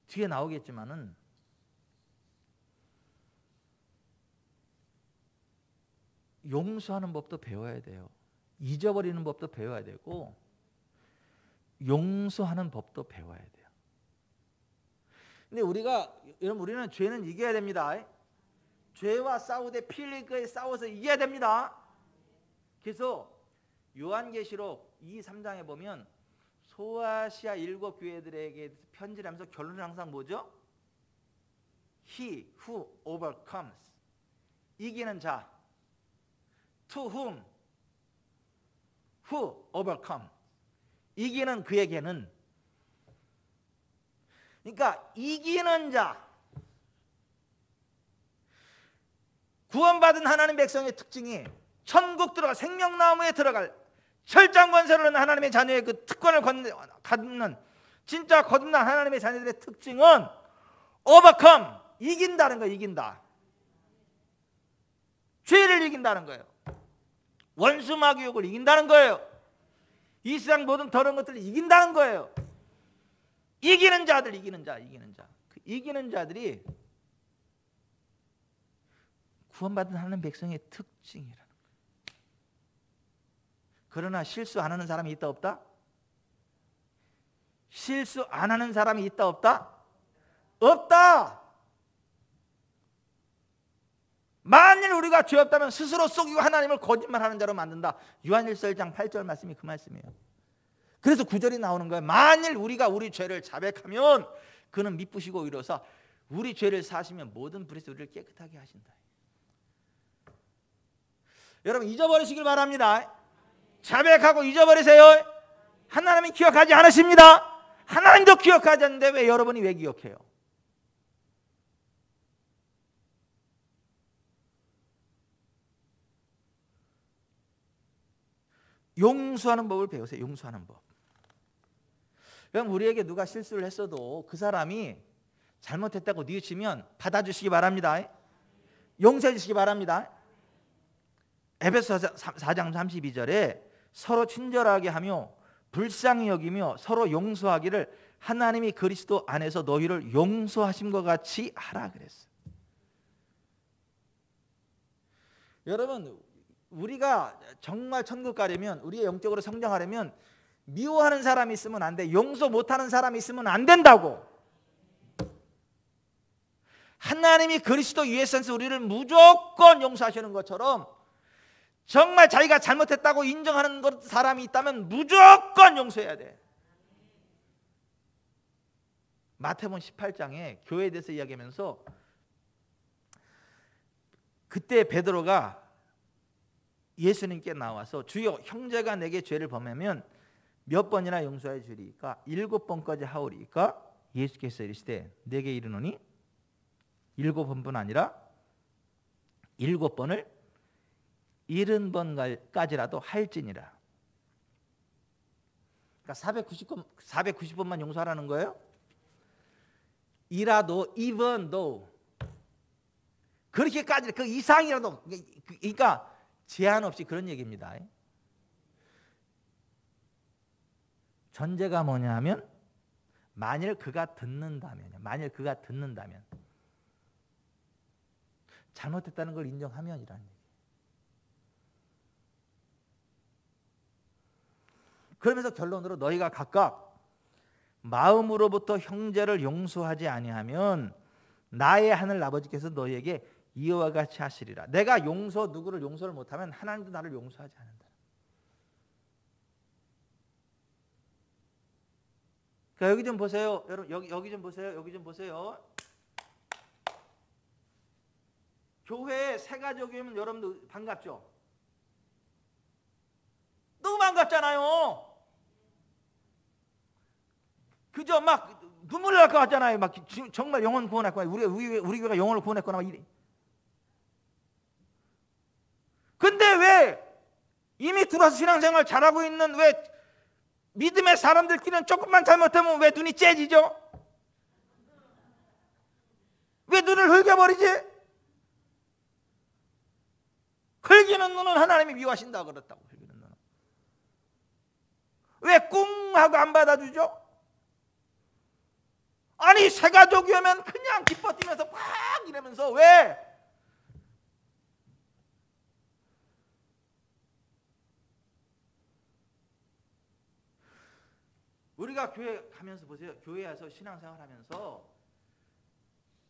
뒤에 나오겠지만은 용서하는 법도 배워야 돼요. 잊어버리는 법도 배워야 되고 용서하는 법도 배워야 돼요. 근데 우리는 죄는 이겨야 됩니다. 죄와 싸우되 피 흘리게 싸워서 이겨야 됩니다. 그래서 요한계시록 2~3장에 보면 소아시아 7교회들에게 편지를 하면서 결론은 항상 뭐죠? He who overcomes, 이기는 자. To whom? Who overcomes, 이기는 그에게는. 그러니까 이기는 자, 구원받은 하나님 백성의 특징이 천국 들어가 생명나무에 들어갈 철장 권세를 얻는 하나님의 자녀의 그 특권을 갖는 진짜 거듭난 하나님의 자녀들의 특징은 overcome, 이긴다는 거예요. 이긴다. 죄를 이긴다는 거예요. 원수 마귀 욕을 이긴다는 거예요. 이 세상 모든 더러운 것들을 이긴다는 거예요. 이기는 자들, 이기는 자. 그 이기는 자들이 구원받은 하나님 백성의 특징이라는 거예요. 그러나 실수 안 하는 사람이 있다 없다? 실수 안 하는 사람이 있다 없다? 없다. 만일 우리가 죄 없다면 스스로 속이고 하나님을 거짓말하는 자로 만든다. 요한일서 1장 8절 말씀이 그 말씀이에요. 그래서 9절이 나오는 거예요. 만일 우리가 우리 죄를 자백하면 그는 미쁘시고 의로서 우리 죄를 사시면 모든 불에서 우리를 깨끗하게 하신다. 여러분 잊어버리시길 바랍니다. 자백하고 잊어버리세요. 하나님이 기억하지 않으십니다. 하나님도 기억하지 않는데 왜 여러분이 왜 기억해요? 용서하는 법을 배우세요. 용서하는 법. 그럼 우리에게 누가 실수를 했어도 그 사람이 잘못했다고 뉘우치면 받아주시기 바랍니다. 용서해 주시기 바랍니다. 에베소서 4장 32절에 서로 친절하게 하며 불쌍히 여기며 서로 용서하기를 하나님이 그리스도 안에서 너희를 용서하심과 같이 하라 그랬어요. 여러분 우리가 정말 천국 가려면, 우리의 영적으로 성장하려면 미워하는 사람이 있으면 안 돼. 용서 못하는 사람이 있으면 안 된다고. 하나님이 그리스도 예수에서 우리를 무조건 용서하시는 것처럼 정말 자기가 잘못했다고 인정하는 사람이 있다면 무조건 용서해야 돼. 마태복음 18장에 교회에 대해서 이야기하면서 그때 베드로가 예수님께 나와서 주여 형제가 내게 죄를 범하면 몇 번이나 용서해 주리이까 7번까지 하오리이까 예수께서 이르시되 내게 이르노니 7번뿐 아니라 7번을 70번까지라도 할지니라. 그러니까 490번만 용서하라는 거예요. 이라도 even though 그렇게까지 그 이상이라도, 그러니까 제한 없이 그런 얘기입니다. 전제가 뭐냐 하면 만일 그가 듣는다면 잘못했다는 걸 인정하면이라는 얘기. 그러면서 결론으로 너희가 각각 마음으로부터 형제를 용서하지 아니하면 나의 하늘 아버지께서 너희에게 이와 같이 하시리라. 내가 누구를 용서를 못하면 하나님도 나를 용서하지 않는다. 그러니까 여기 좀 보세요. 여러분 여기 좀 보세요. 교회에 새 가족이 오면 여러분도 반갑죠? 너무 반갑잖아요. 그죠? 막 눈물 날 것 같잖아요. 막 정말 영혼 구원할 거야. 우리 교회가 영혼을 구원했거나 막 이래. 근데 왜 이미 들어와서 신앙생활 잘하고 있는 왜 믿음의 사람들끼리는 조금만 잘못하면 왜 눈이 째지죠? 왜 눈을 흘겨버리지? 흘기는 눈은 하나님이 미워하신다 그랬다고. 흘기는 눈은 왜 꿍 하고 안 받아주죠? 아니 새 가족이 오면 그냥 기뻐 뛰면서 막 이러면서 왜? 우리가 교회 가면서 보세요. 교회 와서 신앙생활 하면서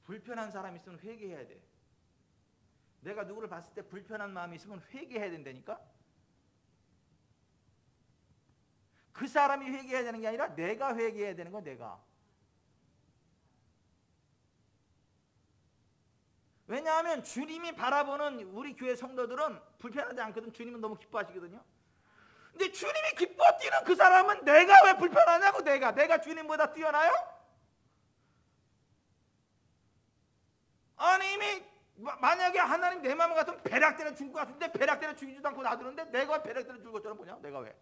불편한 사람 있으면 회개해야 돼. 내가 누구를 봤을 때 불편한 마음이 있으면 회개해야 된다니까. 그 사람이 회개해야 되는 게 아니라 내가 회개해야 되는 거야. 내가. 왜냐하면 주님이 바라보는 우리 교회 성도들은 불편하지 않거든. 주님은 너무 기뻐하시거든요. 근데 주님이 기뻐 뛰는 그 사람은 내가 왜 불편하냐고. 내가 주님보다 뛰어나요? 아니 이미 만약에 하나님 내 마음 같으면 배락 때려 죽을 것 같은데 배락 때려 죽이지도 않고 놔두는데 내가 왜 배락 때려 죽을 것처럼 보냐? 내가 왜?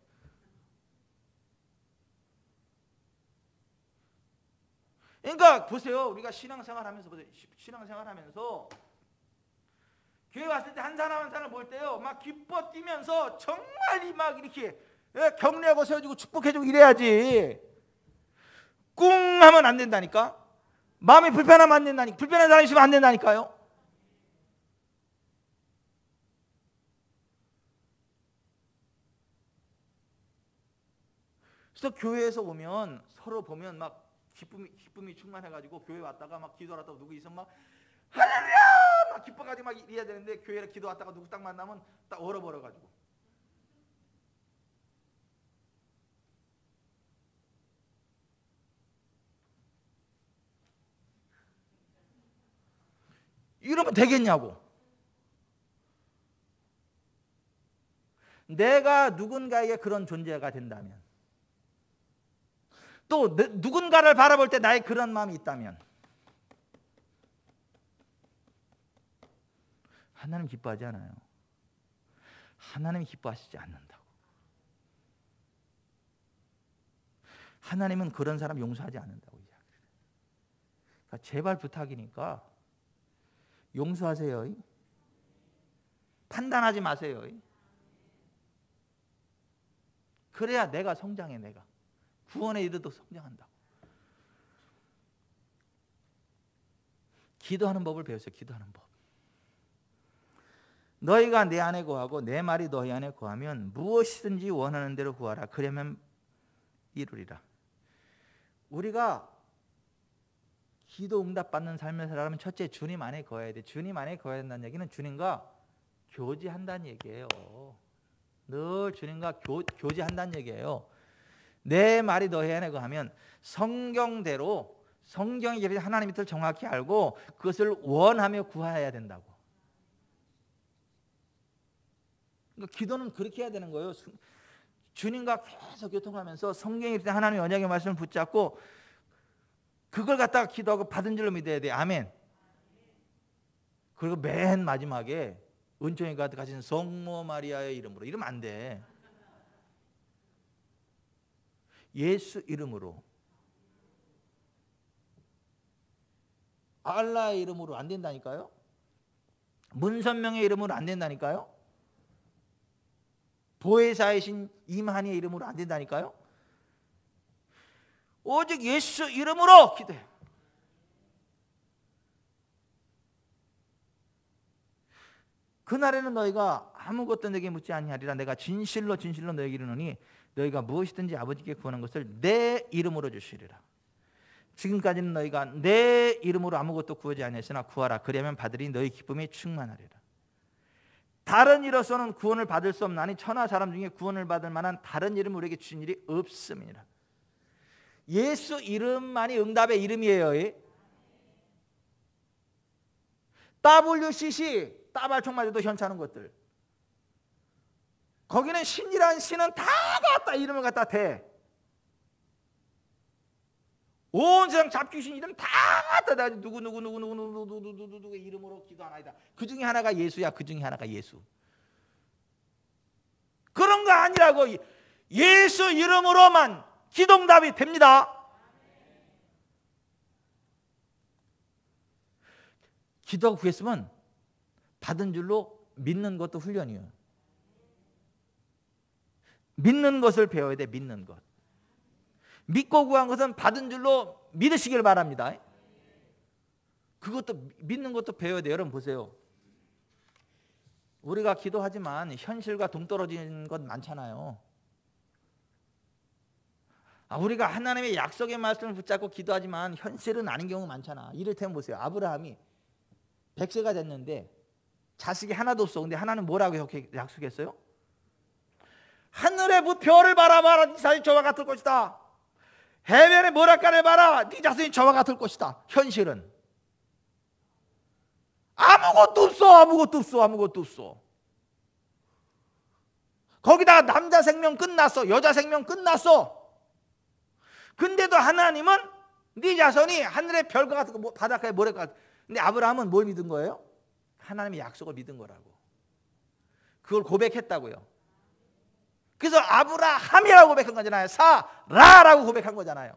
그러니까 보세요. 우리가 신앙생활하면서 보세요. 신앙생활하면서 교회 왔을 때 한 사람 한 사람 볼 때요, 막 기뻐 뛰면서 정말 막 이렇게 격려하고 세워주고 축복해주고 이래야지. 꿍 하면 안 된다니까. 마음이 불편하면 안 된다니까. 불편한 사람이 있으면 안 된다니까요. 그래서 교회에서 오면 서로 보면 막 기쁨이 충만해가지고 교회 왔다가 막 기도하러 왔다가 누구 있으면 막 할렐루야 막 기뻐가지고 막 이래야 되는데 교회에 기도 왔다가 누구 딱 만나면 딱 얼어버려가지고. 이러면 되겠냐고. 내가 누군가에게 그런 존재가 된다면, 또 누군가를 바라볼 때 나의 그런 마음이 있다면 하나님 기뻐하지 않아요. 하나님이 기뻐하시지 않는다고. 하나님은 그런 사람 용서하지 않는다고 이야기를 해요. 그러니까 제발 부탁이니까 용서하세요. 판단하지 마세요. 그래야 내가 성장해. 내가 구원의 이르도 성장한다고. 기도하는 법을 배웠어요. 기도하는 법. 너희가 내 안에 거하고 내 말이 너희 안에 거하면 무엇이든지 원하는 대로 구하라. 그러면 이루리라. 우리가 기도 응답 받는 삶을 살아가면 첫째 주님 안에 거해야 돼. 주님 안에 거해야 된다는 얘기는 주님과 교제한다는 얘기예요. 늘 주님과 교제한다는 얘기예요. 내 말이 더 해내고 하면 성경대로 성경의 하나님의 뜻을 정확히 알고 그것을 원하며 구해야 된다고. 그러니까 기도는 그렇게 해야 되는 거예요. 주님과 계속 교통하면서 성경에 하나님의 언약의 말씀을 붙잡고 그걸 갖다가 기도하고 받은 줄로 믿어야 돼. 아멘. 그리고 맨 마지막에 은총이 가진 성모 마리아의 이름으로 이러면 안 돼. 예수 이름으로, 알라의 이름으로 안 된다니까요. 문선명의 이름으로 안 된다니까요. 보혜사이신 임한이의 이름으로 안 된다니까요. 오직 예수 이름으로 기도해. 그날에는 너희가 아무것도 내게 묻지 아니하리라. 내가 진실로 진실로 너희에게 이르노니 너희가 무엇이든지 아버지께 구하는 것을 내 이름으로 주시리라. 지금까지는 너희가 내 이름으로 아무것도 구하지 아니했으나 구하라. 그리하면 받으리. 너희 기쁨이 충만하리라. 다른 이로서는 구원을 받을 수 없나니 천하 사람 중에 구원을 받을 만한 다른 이름을 우리에게 주신 일이 없음이니라. 예수 이름만이 응답의 이름이에요. WCC 따발총 맞아도 현찮은 것들, 거기는 신이라는 신은 다 갖다 이름을 갖다 대. 온 세상 잡귀신 이름 다 갖다 대. 누구 이름으로 기도하나이다. 그 중에 하나가 예수야. 그 중에 하나가 예수. 그런 거 아니라고. 예수 이름으로만 기도응답이 됩니다. 기도하고 구했으면 받은 줄로 믿는 것도 훈련이에요. 믿는 것을 배워야 돼. 믿는 것. 믿고 구한 것은 받은 줄로 믿으시길 바랍니다. 그것도 믿는 것도 배워야 돼요. 여러분 보세요. 우리가 기도하지만 현실과 동떨어진 것 많잖아요. 우리가 하나님의 약속의 말씀을 붙잡고 기도하지만 현실은 아닌 경우 많잖아. 이를테면 보세요. 아브라함이 100세가 됐는데 자식이 하나도 없어. 근데 하나는 뭐라고 약속했어요? 하늘의 별을 바라봐라. 네 자손이 저와 같을 것이다. 해변의 모락가를 봐라. 네 자손이 저와 같을 것이다. 현실은 아무것도 없어. 아무것도 없어. 아무것도 없어. 거기다가 남자 생명 끝났어. 여자 생명 끝났어. 근데도 하나님은 네 자손이 하늘의 별과 같은 거, 바닷가의 모래과 같은. 근데 아브라함은 뭘 믿은 거예요? 하나님의 약속을 믿은 거라고. 그걸 고백했다고요. 그래서 아브라함이라고 고백한 거잖아요. 사라라고 고백한 거잖아요.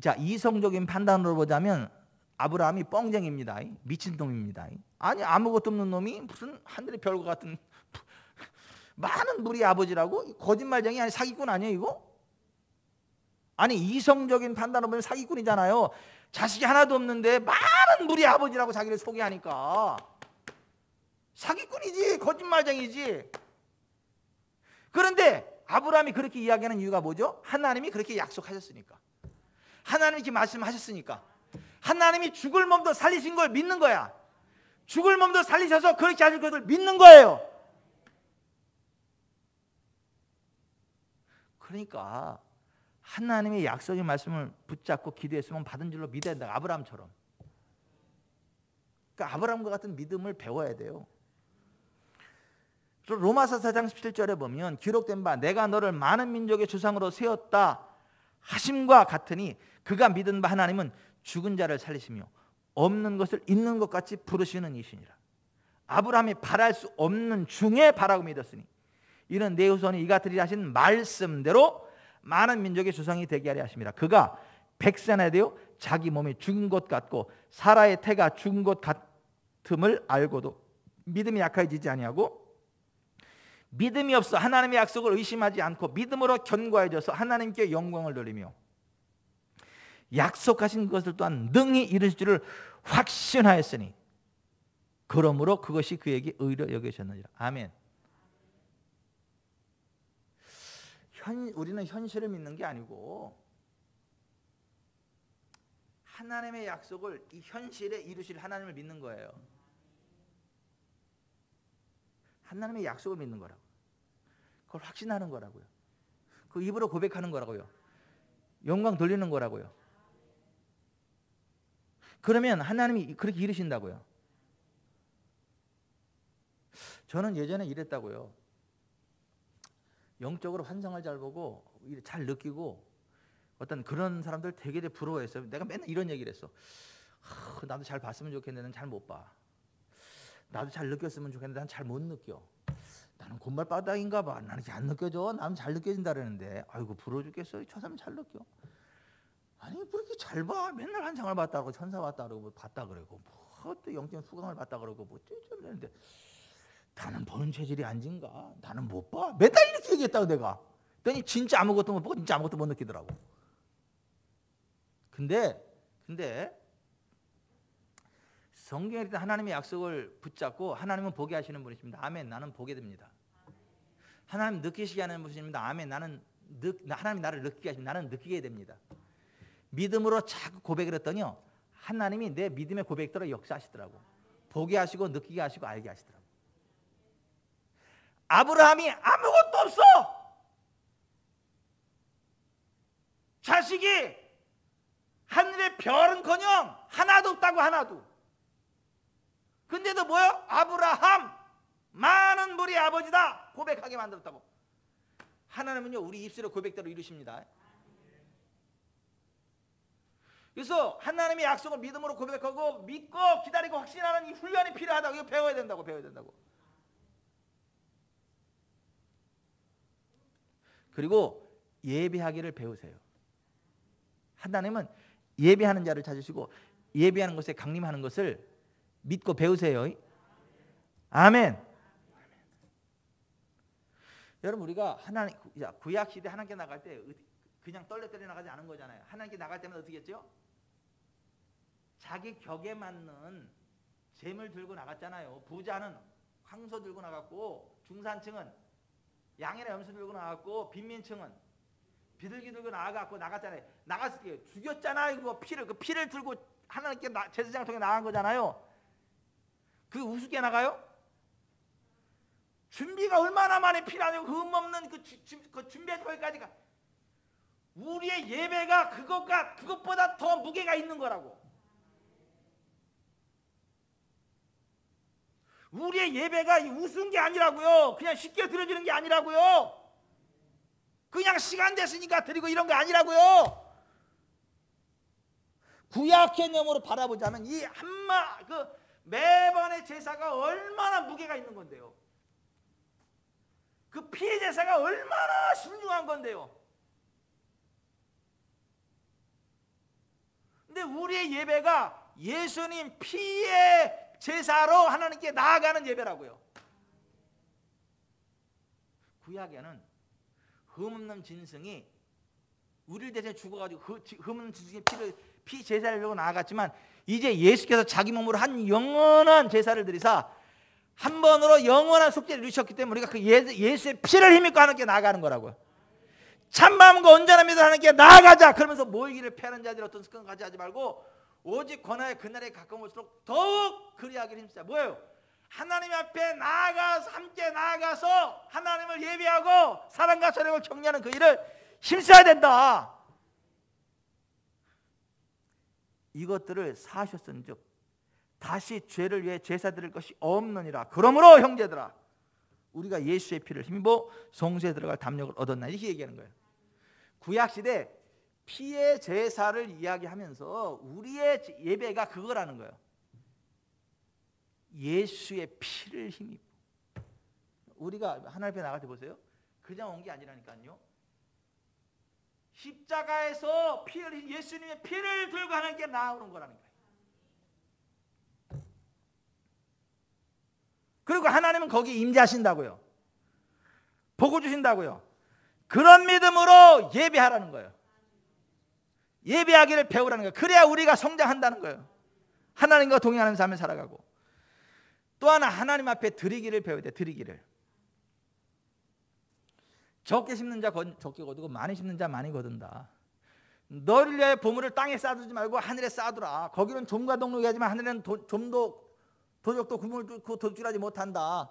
자, 이성적인 판단으로 보자면 아브라함이 뻥쟁입니다. 미친놈입니다. 아니 아무것도 없는 놈이 무슨 하늘의 별과 같은 많은 무리의 아버지라고? 거짓말쟁이 아니 사기꾼 아니에요 이거? 아니 이성적인 판단으로 보면 사기꾼이잖아요. 자식이 하나도 없는데 많은 무리의 아버지라고 자기를 소개하니까 사기꾼이지, 거짓말쟁이지. 그런데 아브라함이 그렇게 이야기하는 이유가 뭐죠? 하나님이 그렇게 약속하셨으니까. 하나님이 이렇게 말씀하셨으니까. 하나님이 죽을 몸도 살리신 걸 믿는 거야. 죽을 몸도 살리셔서 그렇게 하실 것을 믿는 거예요. 그러니까 하나님의 약속의 말씀을 붙잡고 기도했으면 받은 줄로 믿어야 된다. 아브라함처럼. 그러니까 아브라함과 같은 믿음을 배워야 돼요. 로마서 4장 17절에 보면 기록된 바 내가 너를 많은 민족의 조상으로 세웠다 하심과 같으니 그가 믿은 바 하나님은 죽은 자를 살리시며 없는 것을 있는 것 같이 부르시는 이시니라. 아브라함이 바랄 수 없는 중에 바라고 믿었으니 이는 내 후손이 이 같으리라 하신 말씀대로 많은 민족의 조상이 되게 하려 하심이라. 그가 100세나 되어 자기 몸이 죽은 것 같고 사라의 태가 죽은 것 같음을 알고도 믿음이 약해지지 아니하고 믿음이 없어 하나님의 약속을 의심하지 않고 믿음으로 견고해져서 하나님께 영광을 돌리며 약속하신 것을 또한 능히 이루실 줄을 확신하였으니 그러므로 그것이 그에게 의로 여겨졌느니라. 아멘. 우리는 현실을 믿는 게 아니고 하나님의 약속을 이 현실에 이루실 하나님을 믿는 거예요. 하나님의 약속을 믿는 거라고. 그걸 확신하는 거라고요. 그 입으로 고백하는 거라고요. 영광 돌리는 거라고요. 그러면 하나님이 그렇게 이루신다고요. 저는 예전에 이랬다고요. 영적으로 환상을 잘 보고 잘 느끼고 어떤 그런 사람들 되게 부러워했어요. 내가 맨날 이런 얘기를 했어. 나도 잘 봤으면 좋겠는데 난 잘 못 봐. 나도 잘 느꼈으면 좋겠는데 난 잘 못 느껴. 나는 곰발바닥인가 봐. 나는 이렇게 안 느껴져. 나는 잘 느껴진다 그러는데 아이고 부러워 죽겠어. 저 사람 잘 느껴. 아니 뭐 이렇게 잘 봐. 맨날 환상을 봤다 그러고 천사 봤다 그러고 뭐 봤다 그러고 뭐 또 영적 수강을 봤다 그러고 뭐 좀 그러는데 나는 보는 체질이 아닌가? 나는 못 봐. 맨날 이렇게 얘기했다고 내가. 그랬더니 진짜 아무것도 못 보고 진짜 아무것도 못 느끼더라고. 근데 성경에 있던 하나님의 약속을 붙잡고 하나님은 보게 하시는 분이십니다. 아멘. 나는 보게 됩니다. 하나님 느끼시게 하는 분이십니다. 아멘. 하나님 나를 느끼게 하십니다. 나는 느끼게 됩니다. 믿음으로 자꾸 고백을 했더니요. 하나님이 내 믿음의 고백대로 역사하시더라고. 보게 하시고 느끼게 하시고 알게 하시더라고. 아브라함이 아무것도 없어. 자식이 하늘의 별은커녕 하나도 없다고 하나도. 근데도 뭐요? 아브라함 많은 무리의 아버지다 고백하게 만들었다고. 하나님은요 우리 입술의 고백대로 이루십니다. 그래서 하나님의 약속을 믿음으로 고백하고 믿고 기다리고 확신하는 이 훈련이 필요하다고. 이거 배워야 된다고. 그리고 예배하기를 배우세요. 하나님은 예배하는 자를 찾으시고 예배하는 것에 강림하는 것을 믿고 배우세요. 아멘. 여러분 우리가 하나님 구약 시대 하나님께 나갈 때 그냥 떨레떨레 나가지 않은 거잖아요. 하나님께 나갈 때는 어떻게 했죠? 자기 격에 맞는 잼을 들고 나갔잖아요. 부자는 황소 들고 나갔고 중산층은 양이나 염소 들고 나갔고 빈민층은 비둘기 들고 나갔잖아요. 나갔을 때 죽였잖아요. 그 피를 들고 하나님께 제사장을 통해 나간 거잖아요. 그 우습게 나가요? 준비가 얼마나 많이 필요하냐고. 그 없는 그 준비할 거기까지 가. 우리의 예배가 그것보다 더 무게가 있는 거라고. 우리의 예배가 우스운 게 아니라고요. 그냥 쉽게 드려지는 게 아니라고요. 그냥 시간 됐으니까 드리고 이런 게 아니라고요. 구약 개념으로 바라보자면 이 매번의 제사가 얼마나 무게가 있는 건데요. 그 피의 제사가 얼마나 신중한 건데요. 근데 우리의 예배가 예수님 피의 제사로 하나님께 나아가는 예배라고요. 구약에는 흠없는 짐승이 우리를 대신에 죽어가지고 흠없는 짐승의 피 제사를 들고 나아갔지만 이제 예수께서 자기 몸으로 한 영원한 제사를 드리사 한 번으로 영원한 속죄를 이루셨기 때문에 우리가 그 예수의 피를 힘입고 하나님께 나아가는 거라고요. 참마음과 온전한 믿음으로 하나님께 나아가자. 그러면서 모이기를 패하는 자들이 어떤 습관 가지하지 말고 오직 권하의 그날에 가까운 것으로 더욱 그리하기를 힘쓰자. 뭐예요? 하나님 앞에 나아가서 함께 나아가서 하나님을 예배하고 사랑과 사랑을 격려하는 그 일을 힘써야 된다. 이것들을 사하셨은즉 다시 죄를 위해 제사 드릴 것이 없느니라. 그러므로 형제들아 우리가 예수의 피를 힘입어 성소에 들어갈 담력을 얻었나 이렇게 얘기하는 거예요. 구약시대 피의 제사를 이야기하면서 우리의 예배가 그거라는 거예요. 예수의 피를 힘입어. 우리가 하나님 앞에 나갈 때 보세요. 그냥 온 게 아니라니까요. 십자가에서 예수님의 피를 들고 하나님께 나오는 거라는 거예요. 그리고 하나님은 거기에 임재하신다고요. 복을 주신다고요. 그런 믿음으로 예배하라는 거예요. 예배하기를 배우라는 거예요. 그래야 우리가 성장한다는 거예요. 하나님과 동행하는 삶을 살아가고. 또 하나 하나님 앞에 드리기를 배워야 돼. 드리기를. 적게 심는 자 적게 거두고 많이 심는 자 많이 거둔다. 너를 위하여 보물을 땅에 쌓아두지 말고 하늘에 쌓아두라. 거기는 좀과 동록이 하지만 하늘에는 좀도 도적도 구멍을 뚫고 도둑질하지 못한다.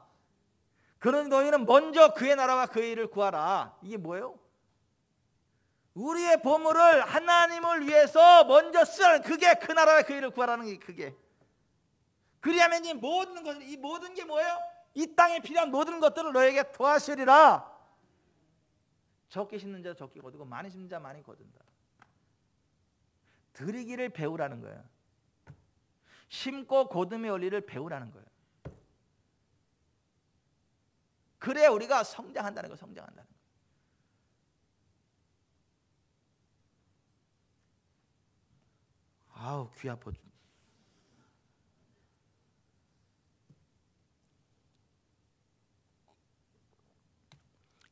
그런 너희는 먼저 그의 나라와 그의 일을 구하라. 이게 뭐예요? 우리의 보물을 하나님을 위해서 먼저 쓰라는, 그게 그 나라와 그 일을 구하라는 게 그게. 그리하면 이 모든 것을, 이 모든 게 뭐예요? 이 땅에 필요한 모든 것들을 너에게 더하시리라. 적게 심는 자 적게 거두고 많이 심는 자 많이 거둔다. 드리기를 배우라는 거예요. 심고 거둠의 원리를 배우라는 거예요. 그래야 우리가 성장한다는 거, 성장한다는 거. 아우 귀 아파.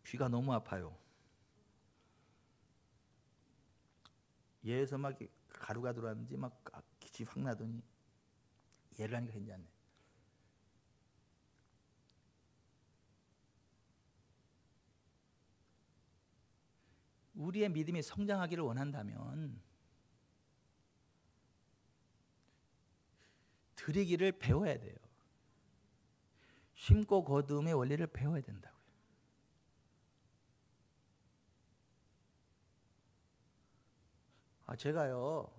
귀가 너무 아파요. 얘에서 막 가루가 들어왔는지 막 기침 확 나더니 얘를 하니까 괜찮네. 우리의 믿음이 성장하기를 원한다면 드리기를 배워야 돼요. 심고 거둠의 원리를 배워야 된다고요. 제가요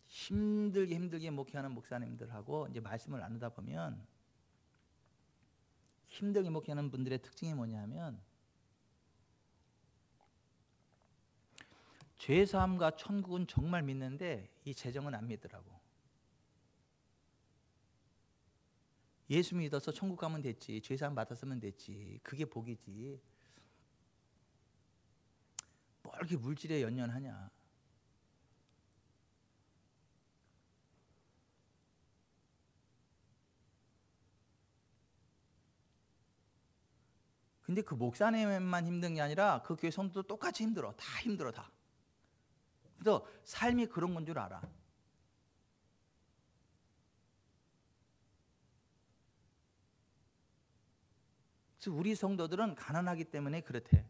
힘들게 목회하는 목사님들하고 이제 말씀을 나누다 보면 힘들게 목회하는 분들의 특징이 뭐냐면 죄사함과 천국은 정말 믿는데 이 재정은 안 믿더라고. 예수 믿어서 천국 가면 됐지, 죄사함 받았으면 됐지, 그게 복이지 뭘 이렇게 물질에 연연하냐. 근데 그 목사님만 힘든 게 아니라 그 교회 성도도 똑같이 힘들어. 다 힘들어 다. 그래서 삶이 그런 건 줄 알아. 그래서 우리 성도들은 가난하기 때문에 그렇대.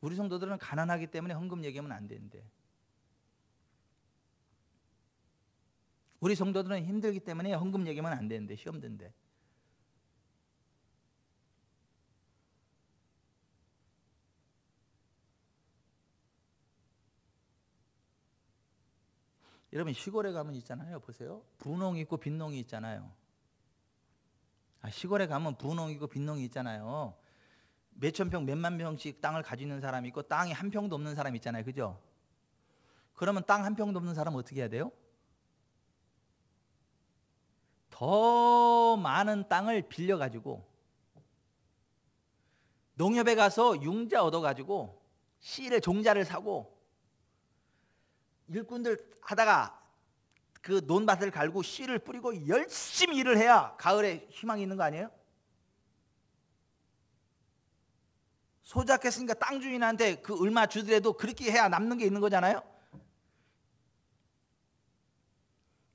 우리 성도들은 가난하기 때문에 헌금 얘기하면 안 되는데, 우리 성도들은 힘들기 때문에 헌금 얘기하면 안 되는데, 시험 든데. 여러분 시골에 가면 있잖아요. 보세요. 분홍이 있고 빈농이 있잖아요. 시골에 가면 분홍이 있고 빈농이 있잖아요. 몇천 평, 몇만 평씩 땅을 가지고 있는 사람이 있고 땅이 한 평도 없는 사람이 있잖아요. 그죠? 그러면 땅 한 평도 없는 사람은 어떻게 해야 돼요? 더 많은 땅을 빌려가지고 농협에 가서 융자 얻어가지고 씨를, 종자를 사고 일꾼들 하다가 그 논밭을 갈고 씨를 뿌리고 열심히 일을 해야 가을에 희망이 있는 거 아니에요? 소작했으니까 땅 주인한테 그 얼마 주더라도 그렇게 해야 남는 게 있는 거잖아요.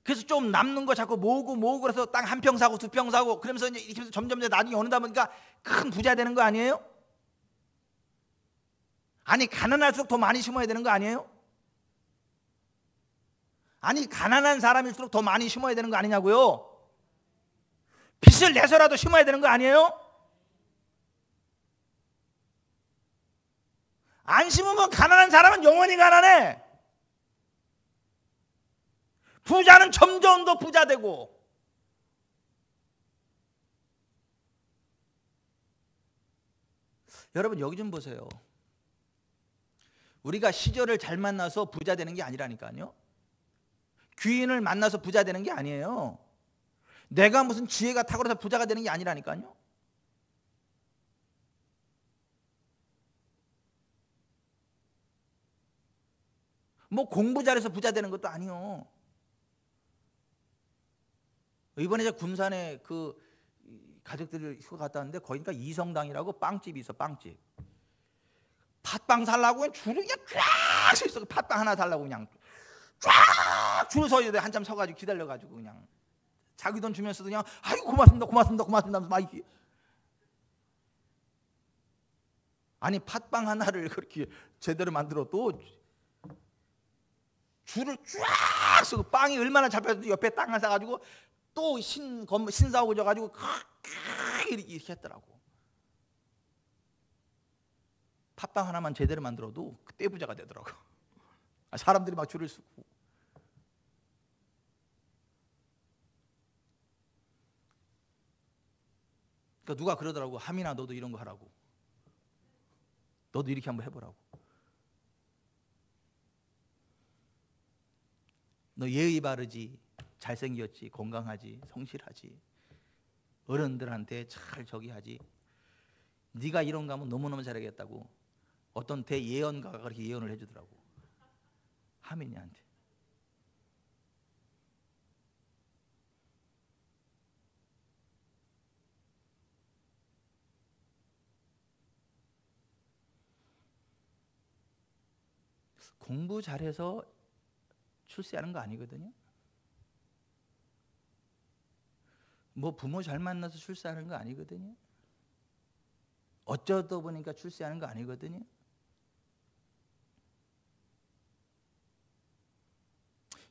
그래서 좀 남는 거 자꾸 모으고 그래서 땅 한 평 사고 두 평 사고 그러면서 이제 이렇게 점점 나중에 어느다 보니까 큰 부자 되는 거 아니에요? 아니 가난할수록 더 많이 심어야 되는 거 아니에요? 아니 가난한 사람일수록 더 많이 심어야 되는 거 아니냐고요? 빚을 내서라도 심어야 되는 거 아니에요? 안 심으면 가난한 사람은 영원히 가난해. 부자는 점점 더 부자 되고. 여러분 여기 좀 보세요. 우리가 시절을 잘 만나서 부자 되는 게 아니라니까요. 귀인을 만나서 부자 되는 게 아니에요. 내가 무슨 지혜가 탁월해서 부자가 되는 게 아니라니까요. 뭐 공부 잘해서 부자 되는 것도 아니요. 이번에 제가 군산에 그 가족들 휴가 갔다 왔는데 거기가 이성당이라고 빵집이 있어. 빵집. 팥빵 살라고 줄이 그냥 쫙 서 있어. 팥빵 하나 살라고 그냥 쫙 줄 서야 돼. 한참 서가지고 기다려가지고 그냥 자기 돈 주면서도 그냥 아이고 고맙습니다 막 이렇게. 아니 팥빵 하나를 그렇게 제대로 만들어도 줄을 쫙 서고 빵이 얼마나 잡혀도 옆에 땅을 사가지고 또 신사하고 져가지고 이렇게 했더라고. 팥빵 하나만 제대로 만들어도 그때 부자가 되더라고. 사람들이 막 줄을 서고. 그러니까 누가 그러더라고. 하민아, 너도 이런 거 하라고. 너도 이렇게 한번 해보라고. 너 예의 바르지, 잘생겼지, 건강하지, 성실하지, 어른들한테 잘 저기 하지. 네가 이런 거 하면 너무너무 잘하겠다고 어떤 대예언가가 그렇게 예언을 해주더라고. 하민이한테. 공부 잘해서 출세하는 거 아니거든요. 뭐 부모 잘 만나서 출세하는 거 아니거든요. 어쩌다 보니까 출세하는 거 아니거든요.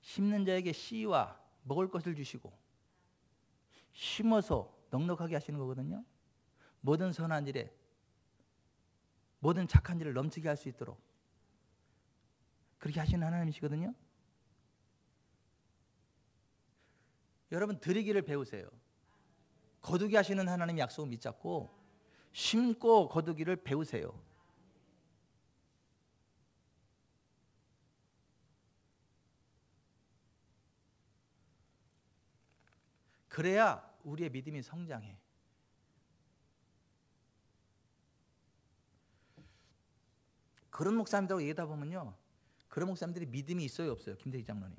심는 자에게 씨와 먹을 것을 주시고 심어서 넉넉하게 하시는 거거든요. 모든 선한 일에, 모든 착한 일을 넘치게 할 수 있도록 그렇게 하시는 하나님이시거든요. 여러분, 드리기를 배우세요. 거두게 하시는 하나님 약속을 믿잡고 심고 거두기를 배우세요. 그래야 우리의 믿음이 성장해. 그런 목사님들하고 얘기하다 보면요, 그런 목사님들이 믿음이 있어요, 없어요? 김대기 장로님.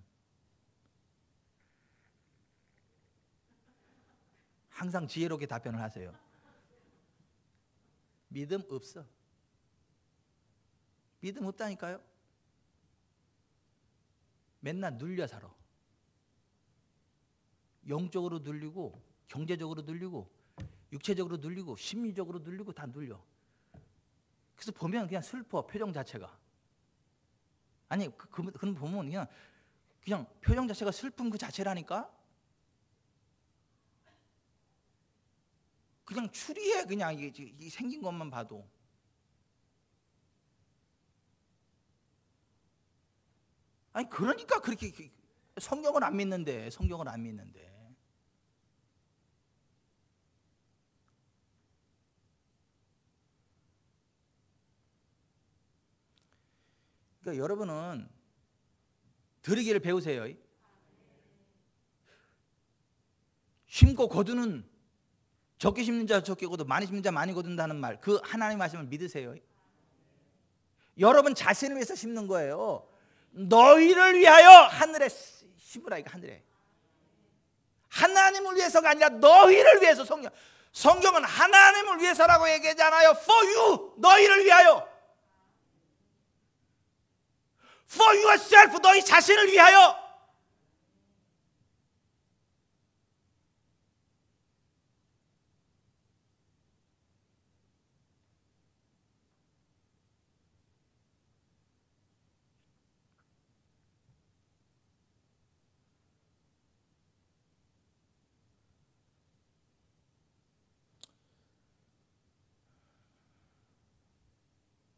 항상 지혜롭게 답변을 하세요. 믿음 없어. 믿음 없다니까요. 맨날 눌려 살아. 영적으로 눌리고, 경제적으로 눌리고, 육체적으로 눌리고, 심리적으로 눌리고 다 눌려. 그래서 보면 그냥 슬퍼, 표정 자체가. 아니, 그런 보면 그냥 표정 자체가 슬픔 그 자체라니까. 그냥 추리해. 그냥 이게 생긴 것만 봐도. 아니, 그러니까 그렇게 성경을 안 믿는데. 그러니까 여러분은 드리기를 배우세요. 심고 거두는, 적게 심는 자 적게 거두, 많이 심는 자 많이 거둔다는 말, 그 하나님 말씀을 믿으세요. 여러분 자신을 위해서 심는 거예요. 너희를 위하여 하늘에 심으라. 이거 하늘에. 하나님을 위해서가 아니라 너희를 위해서. 성경은 하나님을 위해서라고 얘기하잖아요. For you, 너희를 위하여. For yourself, 너희 자신을 위하여.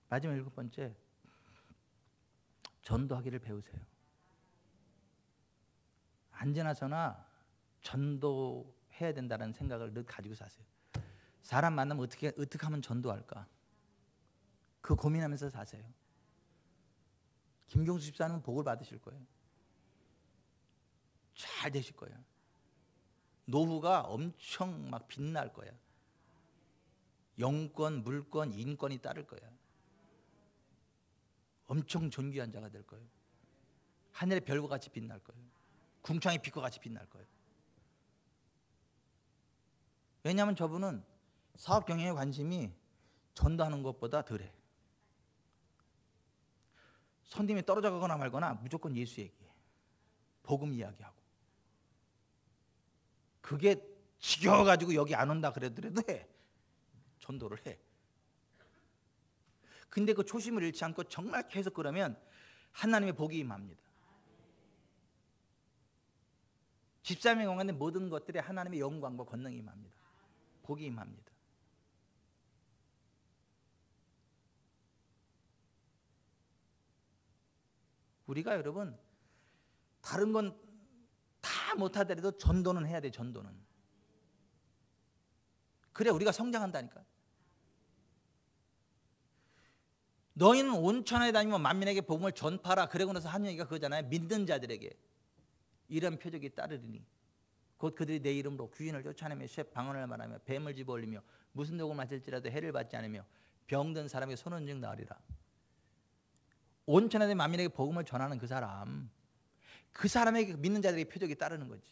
마지막 7번째, 전도하기를 배우세요. 언제나서나 전도해야 된다는 생각을 늘 가지고 사세요. 사람 만나면 어떻게 하면 전도할까? 그 고민하면서 사세요. 김경수 집사님은 복을 받으실 거예요. 잘 되실 거예요. 노후가 엄청 막 빛날 거야. 영권, 물권, 인권이 따를 거야. 엄청 존귀한 자가 될 거예요. 하늘의 별과 같이 빛날 거예요. 궁창의 빛과 같이 빛날 거예요. 왜냐하면 저분은 사업 경영에 관심이 전도하는 것보다 덜해. 손님이 떨어져 가거나 말거나 무조건 예수 얘기해. 복음 이야기하고. 그게 지겨워가지고 여기 안 온다 그래도 해. 전도를 해. 근데 그 초심을 잃지 않고 정말 계속 그러면 하나님의 복이 임합니다. 집사람이 건강한데 모든 것들이 하나님의 영광과 권능이 임합니다. 복이 임합니다. 우리가 여러분 다른 건 다 못하더라도 전도는 해야 돼. 전도는. 그래 우리가 성장한다니까. 너희는 온천에 다니면 만민에게 복음을 전파하라. 그러고 나서 한 얘기가 그거잖아요. 믿는 자들에게 이런 표적이 따르리니 곧 그들이 내 이름으로 귀인을 쫓아내며 쇠 방언을 말하며 뱀을 집어올리며 무슨 독을 맞을지라도 해를 받지 않으며 병든 사람에게 손은 즉 나으리라. 온천에 만민에게 복음을 전하는 그 사람에게 믿는 자들에게 표적이 따르는 거지.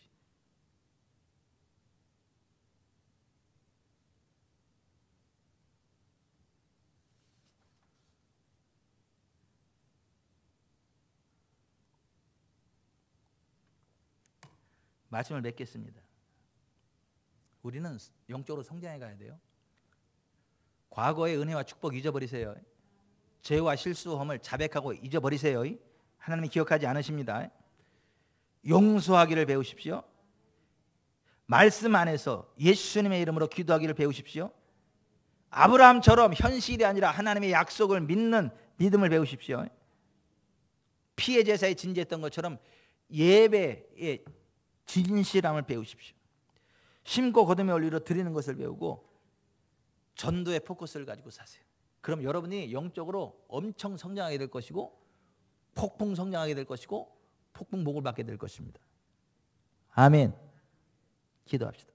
말씀을 맺겠습니다. 우리는 영적으로 성장해 가야 돼요. 과거의 은혜와 축복 잊어버리세요. 죄와 실수함을 자백하고 잊어버리세요. 하나님이 기억하지 않으십니다. 용서하기를 배우십시오. 말씀 안에서 예수님의 이름으로 기도하기를 배우십시오. 아브라함처럼 현실이 아니라 하나님의 약속을 믿는 믿음을 배우십시오. 피해 제사에 진지했던 것처럼 예배의 진실함을 배우십시오. 심고 거둠의 원리로 드리는 것을 배우고 전도의 포커스를 가지고 사세요. 그럼 여러분이 영적으로 엄청 성장하게 될 것이고 폭풍 성장하게 될 것이고 폭풍 복을 받게 될 것입니다. 아멘. 기도합시다.